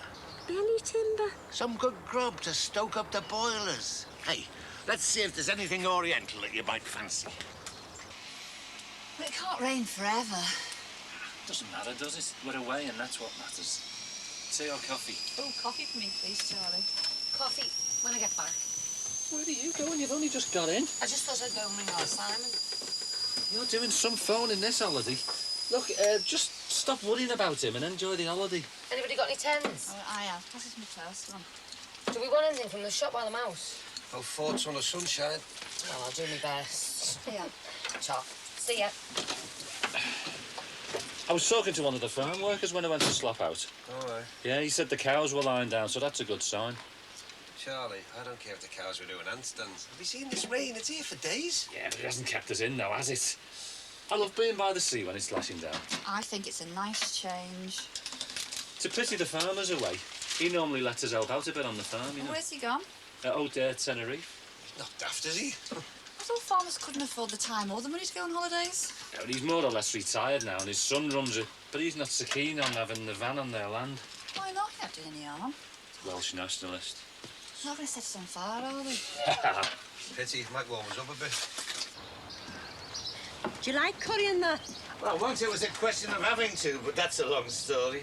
Belly timber? Some good grub to stoke up the boilers. Hey, let's see if there's anything oriental that you might fancy. But it can't rain forever. Doesn't matter, does it? We're away and that's what matters. Tea or coffee? Oh, coffee for me, please, Charlie. Coffee when I get back. Where are you going? You've only just got in. I just thought I'd go and ring our Simon. You're doing some phoning this holiday. Look, just stop worrying about him and enjoy the holiday. Anybody got any tens? Oh, I have. This is my first one. Do we want anything from the shop while I'm out? No thoughts on the sunshine. Well, I'll do my best. Yeah. Chop. See ya. I was talking to one of the farm workers when I went to slop out. All right. Yeah, he said the cows were lying down, so that's a good sign. Charlie, I don't care if the cows were doing handstands. Have you seen this rain? It's here for days. Yeah, but it hasn't kept us in now, has it? I love being by the sea when it's lashing down. I think it's a nice change. It's a pity the farmer's away. He normally lets us help out a bit on the farm, you know. Where's he gone? Out there, Tenerife. Not daft, is he? I thought farmers couldn't afford the time or the money to go on holidays. Yeah, but he's more or less retired now, and his son runs it. But he's not so keen on having the van on their land. Why not? You're not doing any harm. Welsh nationalist. They're not going to set us on fire, are they? Pity, might warm us up a bit. Do you like curry and that? Well, once it was a question of having to, but that's a long story.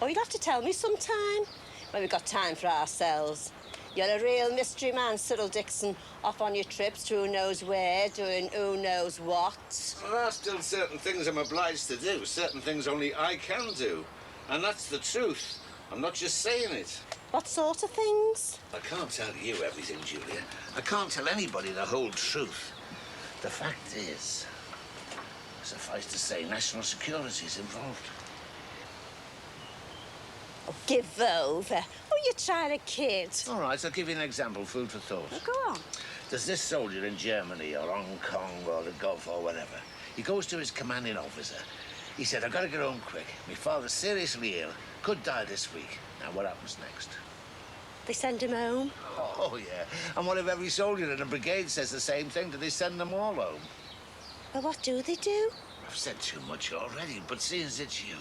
Oh, you'll have to tell me sometime when we've got time for ourselves. You're a real mystery man, Cyril Dixon, off on your trips to who knows where, doing who knows what. Well, there are still certain things I'm obliged to do, certain things only I can do. And that's the truth. I'm not just saying it. What sort of things? I can't tell you everything, Julia. I can't tell anybody the whole truth. The fact is, suffice to say, national security's involved. Oh, give over. Oh, you're trying to kid. All right, I'll give you an example, food for thought. Well, go on. There's this soldier in Germany or Hong Kong or the Gulf or whatever. He goes to his commanding officer. He said, I've got to get home quick. My father's seriously ill. Could die this week. Now, what happens next? They send him home? Oh, yeah. And what if every soldier in a brigade says the same thing? Do they send them all home? Well, what do they do? I've said too much already, but seeing as it's you,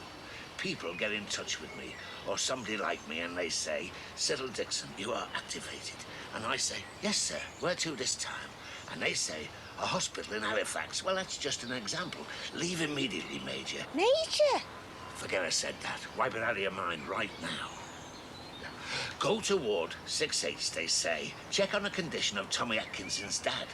people get in touch with me, or somebody like me, and they say, Cyril Dixon, you are activated. And I say, yes, sir, where to this time? And they say, a hospital in Halifax. Well, that's just an example. Leave immediately, Major. Major? Forget I said that. Wipe it out of your mind right now. Go to Ward 6H, they say. Check on the condition of Tommy Atkinson's dad.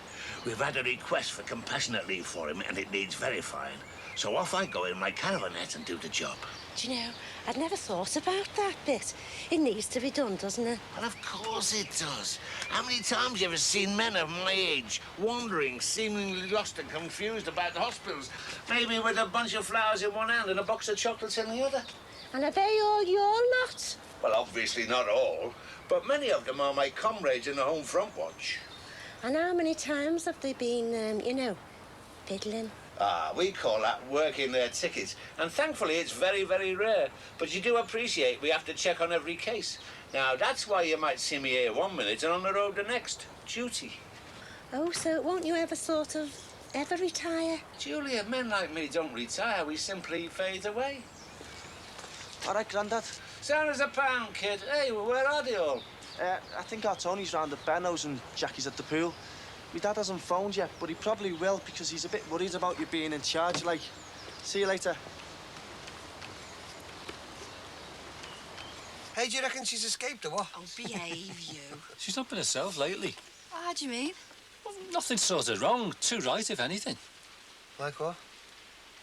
We've had a request for compassionate leave for him, and it needs verifying. So off I go in my caravanette and do the job. Do you know, I'd never thought about that bit. It needs to be done, doesn't it? Well, of course it does. How many times have you ever seen men of my age wandering, seemingly lost and confused about the hospitals? Maybe with a bunch of flowers in one hand and a box of chocolates in the other. And are they all your lot? Well, obviously not all, but many of them are my comrades in the Home Front Watch. And how many times have they been, you know, fiddling? Ah, we call that working their tickets. And thankfully, it's very, very rare. But you do appreciate we have to check on every case. Now, that's why you might see me here 1 minute and on the road the next. Duty. Oh, so won't you ever sort of ever retire? Julia, men like me don't retire. We simply fade away. All right, Grandad. Sarah's a pound, kid. Hey, well, where are they all? I think our Tony's round at Benno's and Jackie's at the pool. My dad hasn't phoned yet, but he probably will because he's a bit worried about you being in charge, like. See you later. Hey, do you reckon she's escaped or what? Oh, behave, you. She's not been herself lately. How do you mean? Well, nothing's sort of wrong. Too right, if anything. Like what?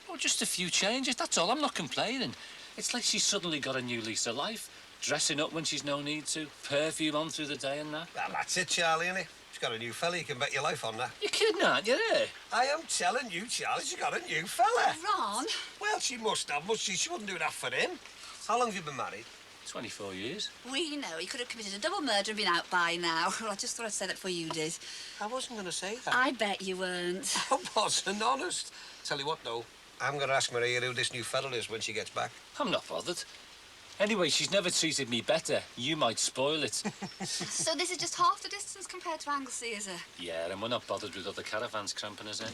Oh, just a few changes, that's all. I'm not complaining. It's like she's suddenly got a new lease of life. Dressing up when she's no need to. Perfume on through the day and that. Well, that's it, Charlie, innit? She's got a new fella, you can bet your life on that. You're kidding, aren't you? I am telling you, Charlie, she's got a new fella. Ron? Well, she must have, must she? She wouldn't do that for him. How long have you been married? 24 years. We know. He could have committed a double murder and been out by now. Well, I just thought I'd say that before you did. I wasn't going to say that. I bet you weren't. I wasn't, honest. Tell you what, though, I'm going to ask Maria who this new fella is when she gets back. I'm not bothered. Anyway, she's never treated me better. You might spoil it. So this is just half the distance compared to Anglesey, is it? Yeah, and we're not bothered with other caravans cramping us in.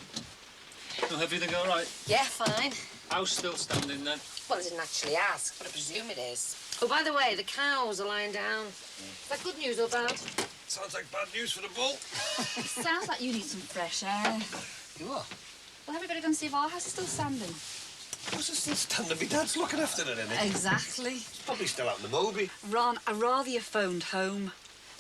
Oh, everything all right? Yeah, fine. House still standing then? Well, I didn't actually ask, but I presume it is. Oh, by the way, the cows are lying down. Is that good news or bad? Sounds like bad news for the bull. Sounds like you need some fresh air. You are? Well, everybody go and see if our house is still standing. What's it still standing? My dad's looking after it, innit? Exactly. It's probably still out in the Moby. Ron, I'd rather you phoned home.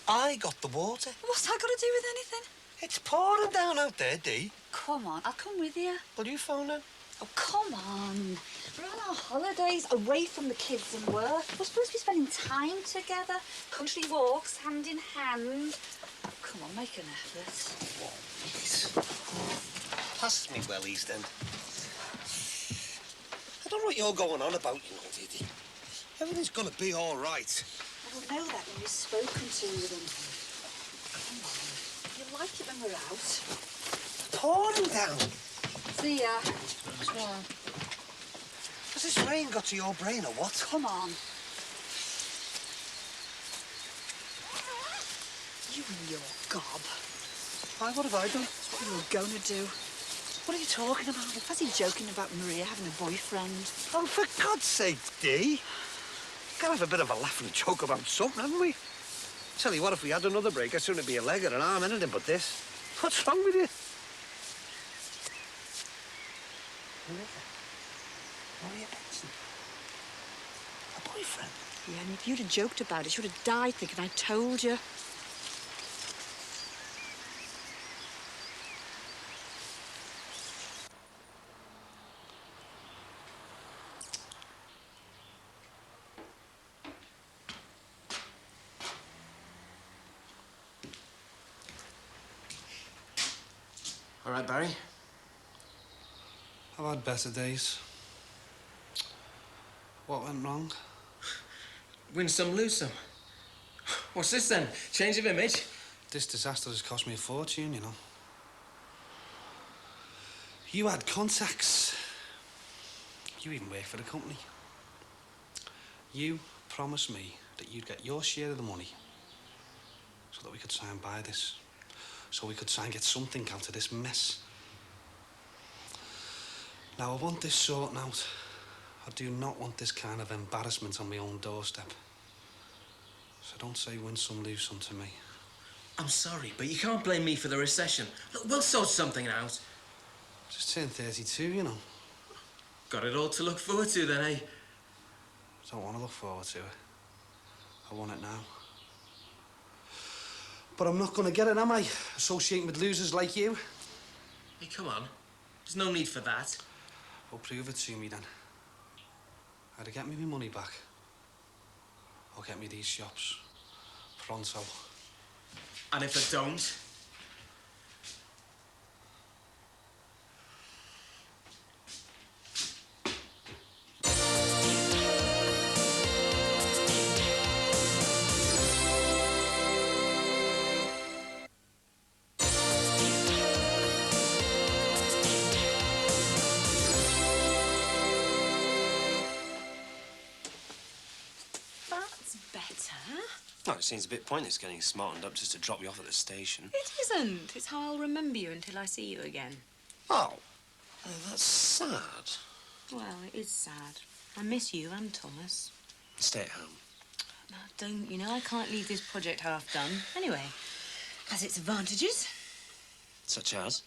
I got the water. What's that got to do with anything? It's pouring down out there, Dee. Come on, I'll come with you. Will you phone her? Oh, come on. We're on our holidays, away from the kids and work. We're supposed to be spending time together. Country walks, hand in hand. Come on, make an effort. Please. Pass me well, East End. I don't know what you're going on about, you know, Dee. Everything's gonna be all right. I don't know that when you've spoken to them. Come on. You like it when we're out. Pouring down. See ya. Has this rain got to your brain or what? Come on. You and your gob. Why, what have I done? That's what you were going to do. What are you talking about? Was he joking about Maria having a boyfriend? Oh, for God's sake, Dee. Gotta have a bit of a laugh and joke about something, haven't we? Tell you what, if we had another break, I'd sooner be a leg or an arm, anything but this. What's wrong with you? Maria Benson? A boyfriend? Yeah, and if you'd have joked about it, you'd have died thinking I told you. All right, Barry? I've had better days. What went wrong? Win some, lose some. What's this then? Change of image? This disaster has cost me a fortune, you know. You had contacts. You even work for the company. You promised me that you'd get your share of the money so that we could try and buy this. So we could try and get something out of this mess. Now, I want this sorting out. I do not want this kind of embarrassment on my own doorstep. So don't say win some, lose some to me. I'm sorry, but you can't blame me for the recession. Look, we'll sort something out. Just turned 32, you know. Got it all to look forward to then, eh? Don't want to look forward to it. I want it now. But I'm not going to get it, am I? Associating with losers like you. Hey, come on. There's no need for that. Well, prove it to me then. Either get me my money back, or get me these shops. Pronto. And if I don't? That's better. Well, it seems a bit pointless getting smartened up just to drop you off at the station. It isn't. It's how I'll remember you until I see you again. Oh, that's sad. Well, it is sad. I miss you and Thomas. Stay at home. No, don't. You know, I can't leave this project half done. Anyway, has its advantages. Such as?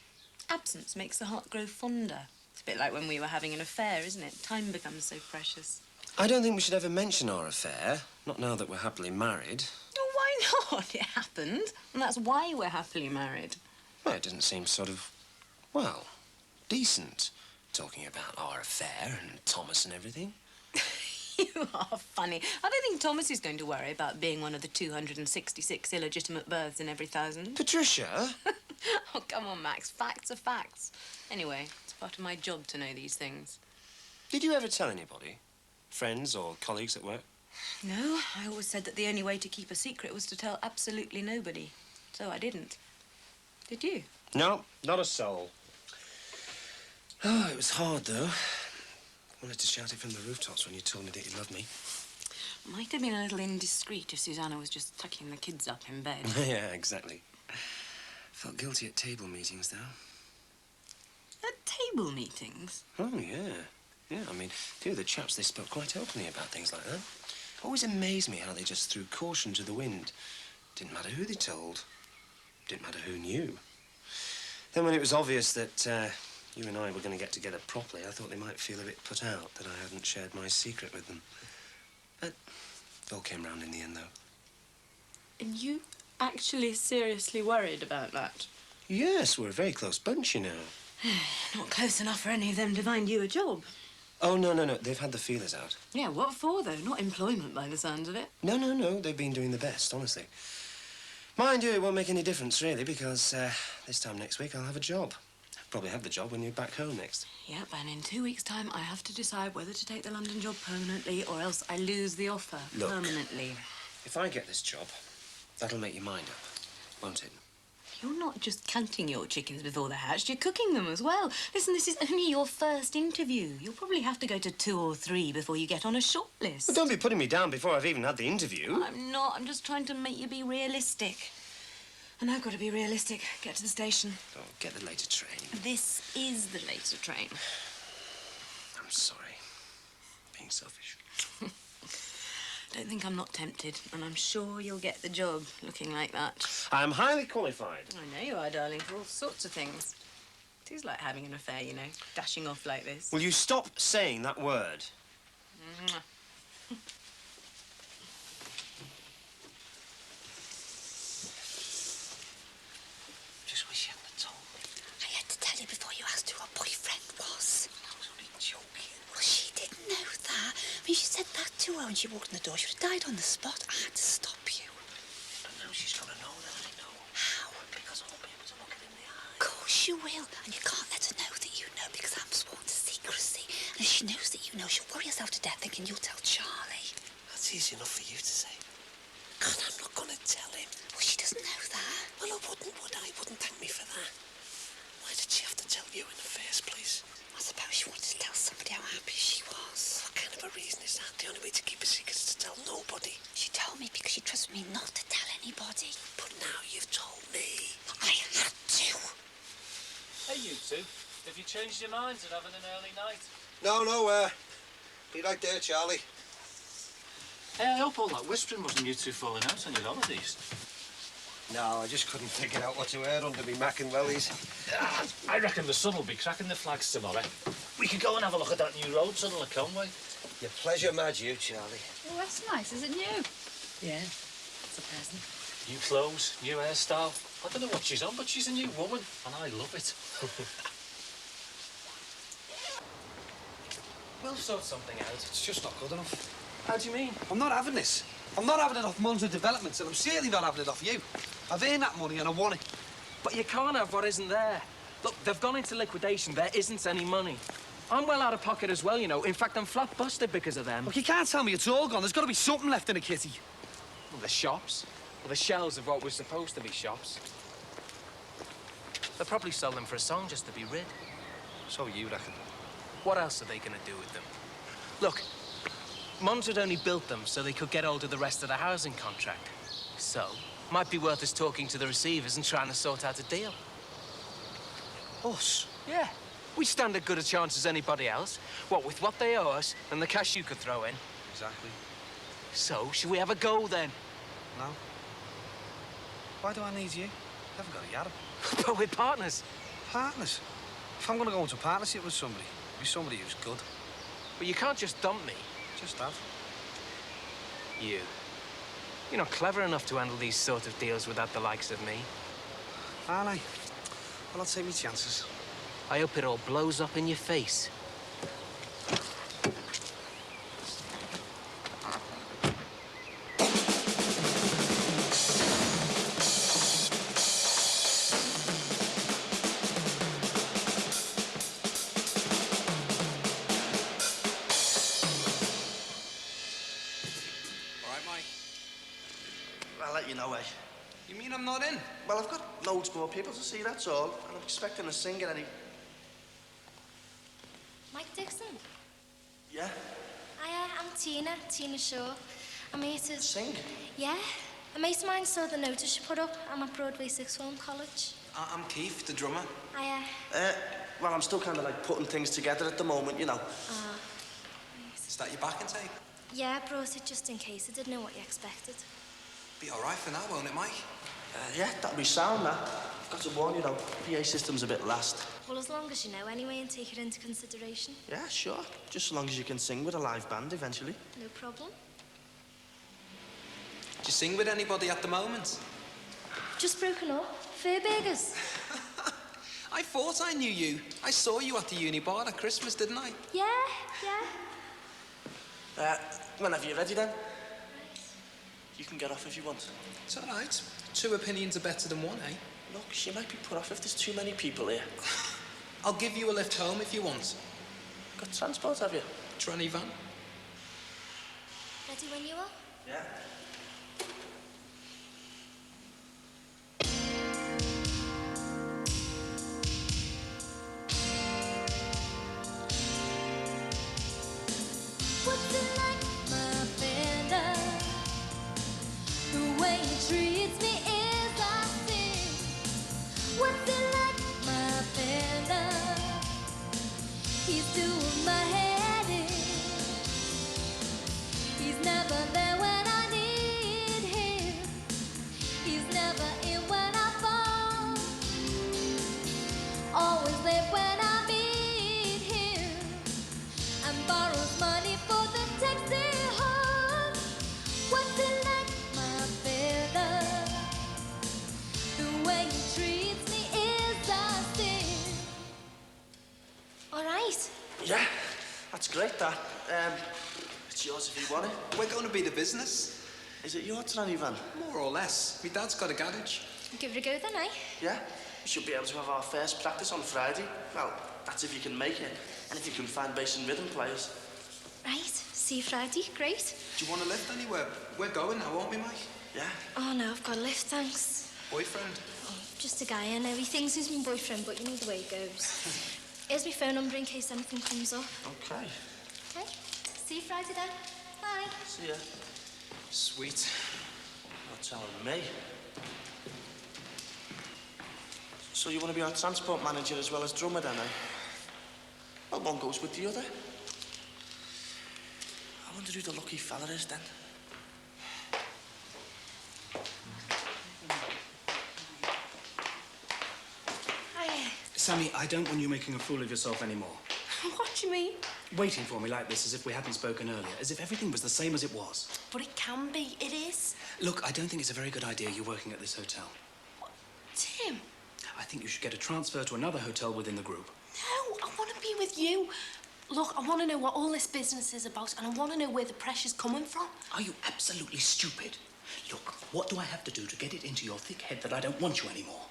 Absence makes the heart grow fonder. It's a bit like when we were having an affair, isn't it? Time becomes so precious. I don't think we should ever mention our affair. Not now that we're happily married. Oh, why not? It happened. And that's why we're happily married. Well, it didn't seem sort of, well, decent. Talking about our affair and Thomas and everything. You are funny. I don't think Thomas is going to worry about being one of the 266 illegitimate births in every 1,000. Patricia? Oh, come on, Max. Facts are facts. Anyway, it's part of my job to know these things. Did you ever tell anybody? Friends or colleagues at work? No, I always said that the only way to keep a secret was to tell absolutely nobody. So I didn't. Did you? No, not a soul. Oh, it was hard, though. I wanted to shout it from the rooftops when you told me that you loved me. Might have been a little indiscreet if Susanna was just tucking the kids up in bed. Yeah, exactly. Felt guilty at table meetings, though. At table meetings? Oh, yeah. Yeah, I mean, a few of the chaps, they spoke quite openly about things like that. Always amazed me how they just threw caution to the wind. Didn't matter who they told. Didn't matter who knew. Then when it was obvious that you and I were going to get together properly, I thought they might feel a bit put out that I hadn't shared my secret with them. But it all came round in the end, though. And you actually seriously worried about that? Yes, we're a very close bunch, you know. Not close enough for any of them to find you a job. Oh, no. They've had the feelers out. Yeah, what for, though? Not employment, by the sound of it. No. They've been doing the best, honestly. Mind you, it won't make any difference, really, because this time next week I'll have a job. I'll probably have the job when you're back home next. Yep, and in 2 weeks' time I have to decide whether to take the London job permanently or else I lose the offer Look, permanently. If I get this job, that'll make your mind up, won't it? You're not just counting your chickens before they're hatched, you're cooking them as well. Listen, this is only your first interview. You'll probably have to go to 2 or 3 before you get on a short list. Well, don't be putting me down before I've even had the interview. I'm not. I'm just trying to make you be realistic. And I've got to be realistic. Get to the station. Oh, get the later train. This is the later train. I'm sorry. Being selfish. Don't think I'm not tempted, and I'm sure you'll get the job looking like that. I'm highly qualified. I know you are, darling, for all sorts of things. It is like having an affair, you know, dashing off like this. Will you stop saying that word? Mwah. Just wish you hadn't told me. I had to tell you before you asked who her boyfriend was. I was only joking. Well, she didn't know that. I mean, she said that to her when she walked in the door. She would have died on the spot. I had to stop you. But now she's gonna know that I know. How? Because I'll be able to look her in the eye. Of course you will. And you can't let her know that you know because I'm sworn to secrecy. And if she knows that you know, she'll worry herself to death thinking you'll tell Charlie. That's easy enough for you to say. God, I'm not gonna tell him. Well, she doesn't know that. Well, I wouldn't, would I? Wouldn't thank me for that. Why did she have to tell you in the first place? I suppose she wanted to tell somebody how happy she was. What kind of a reason is that? The only way to keep a secret is to tell nobody. She told me because she trusted me not to tell anybody. But now you've told me. I had to. Hey, you two. Have you changed your minds and having an early night? No, be right there, Charlie. Hey, I hope all that whispering wasn't you two falling out on your holidays. No, I just couldn't figure out what to wear under me Mac and wellies. I reckon the sun will be cracking the flags tomorrow. We could go and have a look at that new road tunnel at Conway. Your pleasure, mad you, Charlie. Oh, that's nice. Is it new? Yeah, it's a present. New clothes, new hairstyle. I don't know what she's on, but she's a new woman, and I love it. We'll sort something out. It's just not good enough. How do you mean? I'm not having this. I'm not having it off Munzer Developments, and I'm certainly not having it off you. I've earned that money and I want it. But you can't have what isn't there. Look, they've gone into liquidation. There isn't any money. I'm well out of pocket as well, you know. In fact, I'm flat busted because of them. Look, you can't tell me it's all gone. There's got to be something left in the kitty. Well, the shops. Well, the shells of what was supposed to be shops. They'll probably sell them for a song just to be rid. So you reckon? What else are they going to do with them? Look, Mons had only built them so they could get hold of the rest of the housing contract. So, might be worth us talking to the receivers and trying to sort out a deal. Us? Yeah. We stand as good a chance as anybody else. What, with what they owe us and the cash you could throw in? Exactly. So, should we have a go then? No. Why do I need you? You haven't got a yard. But we're partners. Partners? If I'm going to go into a partnership with somebody, it'll be somebody who's good. But you can't just dump me. Just that. You. You're not clever enough to handle these sort of deals without the likes of me. Aren't I? Well, I'll take me chances. I hope it all blows up in your face. All right, Mike. I'll let you know, eh? You mean I'm not in? Well, I've got loads more people to see, that's all. And I'm expecting a singer any... Mike Dixon. Yeah? I'm Tina Shaw. I'm here to... Sing? Yeah. A mate of mine saw the notice you put up. I'm at Broadway Sixth Form College. I'm Keith, the drummer. Well, I'm still kind of like putting things together at the moment, you know. Is that your backing tape? Yeah, I brought it just in case. I didn't know what you expected. Be all right for now, won't it, Mike? Yeah, that'll be sound, that. I've got to warn you, though. PA system's a bit last. Well, as long as you know anyway and take it into consideration. Yeah, sure. Just as long as you can sing with a live band eventually. No problem. Do you sing with anybody at the moment? Just broken up. Fairburgers. I thought I knew you. I saw you at the uni bar at Christmas, didn't I? Yeah. Whenever you're ready, then. You can get off if you want. It's all right. 2 opinions are better than 1, eh? Look, she might be put off if there's too many people here. I'll give you a lift home if you want. Got transport, have you? Tranny van. Ready when you are? Yeah. What's it like, my fender? The way he treats me is a sin. What's it like, my fender? He's doing my head in. He's never there when I need him. He's never in when I fall. Always late when I meet him. And borrows money for the taxi home. What's it like, my fella? The way he treats me is a sin. All right. Yeah, that's great, that. It's yours if you want it. We're going to be the business. Is it your tranny van? More or less. My dad's got a garage. Give it a go then, eh? Yeah. We should be able to have our first practice on Friday. Well, that's if you can make it. And if you can find bass and rhythm players. Right. See you Friday. Great. Do you want to lift anywhere? We're going now, won't we, Mike? Yeah. Oh, no, I've got a lift, thanks. Boyfriend? Oh, just a guy, I know. He thinks he's my boyfriend, but you know the way it goes. Here's my phone number in case anything comes up. Okay. Okay. See you Friday then. Bye. See ya. Sweet. Not telling me. So you want to be our transport manager as well as drummer then, eh? Well, one goes with the other. I wonder who the lucky fella is then. Hiya. Sammy, I don't want you making a fool of yourself anymore. What do you mean? Waiting for me like this as if we hadn't spoken earlier, as if everything was the same as it was. But it can be. It is. Look, I don't think it's a very good idea you working at this hotel. Tim. I think you should get a transfer to another hotel within the group. No, I want to be with you. Look, I want to know what all this business is about, and I want to know where the pressure's coming from. Are you absolutely stupid? Look, what do I have to do to get it into your thick head that I don't want you anymore?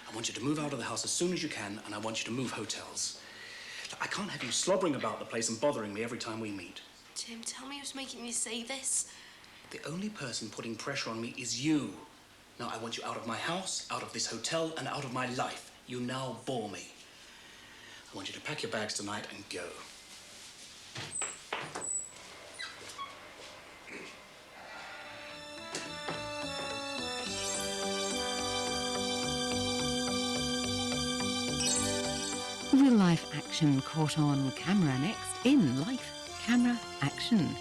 I want you to move out of the house as soon as you can, and I want you to move hotels. Look, I can't have you slobbering about the place and bothering me every time we meet. Tim, tell me who's making you say this. The only person putting pressure on me is you. Now, I want you out of my house, out of this hotel, and out of my life. You now bore me. I want you to pack your bags tonight and go. action caught on camera next in Life, Camera, Action.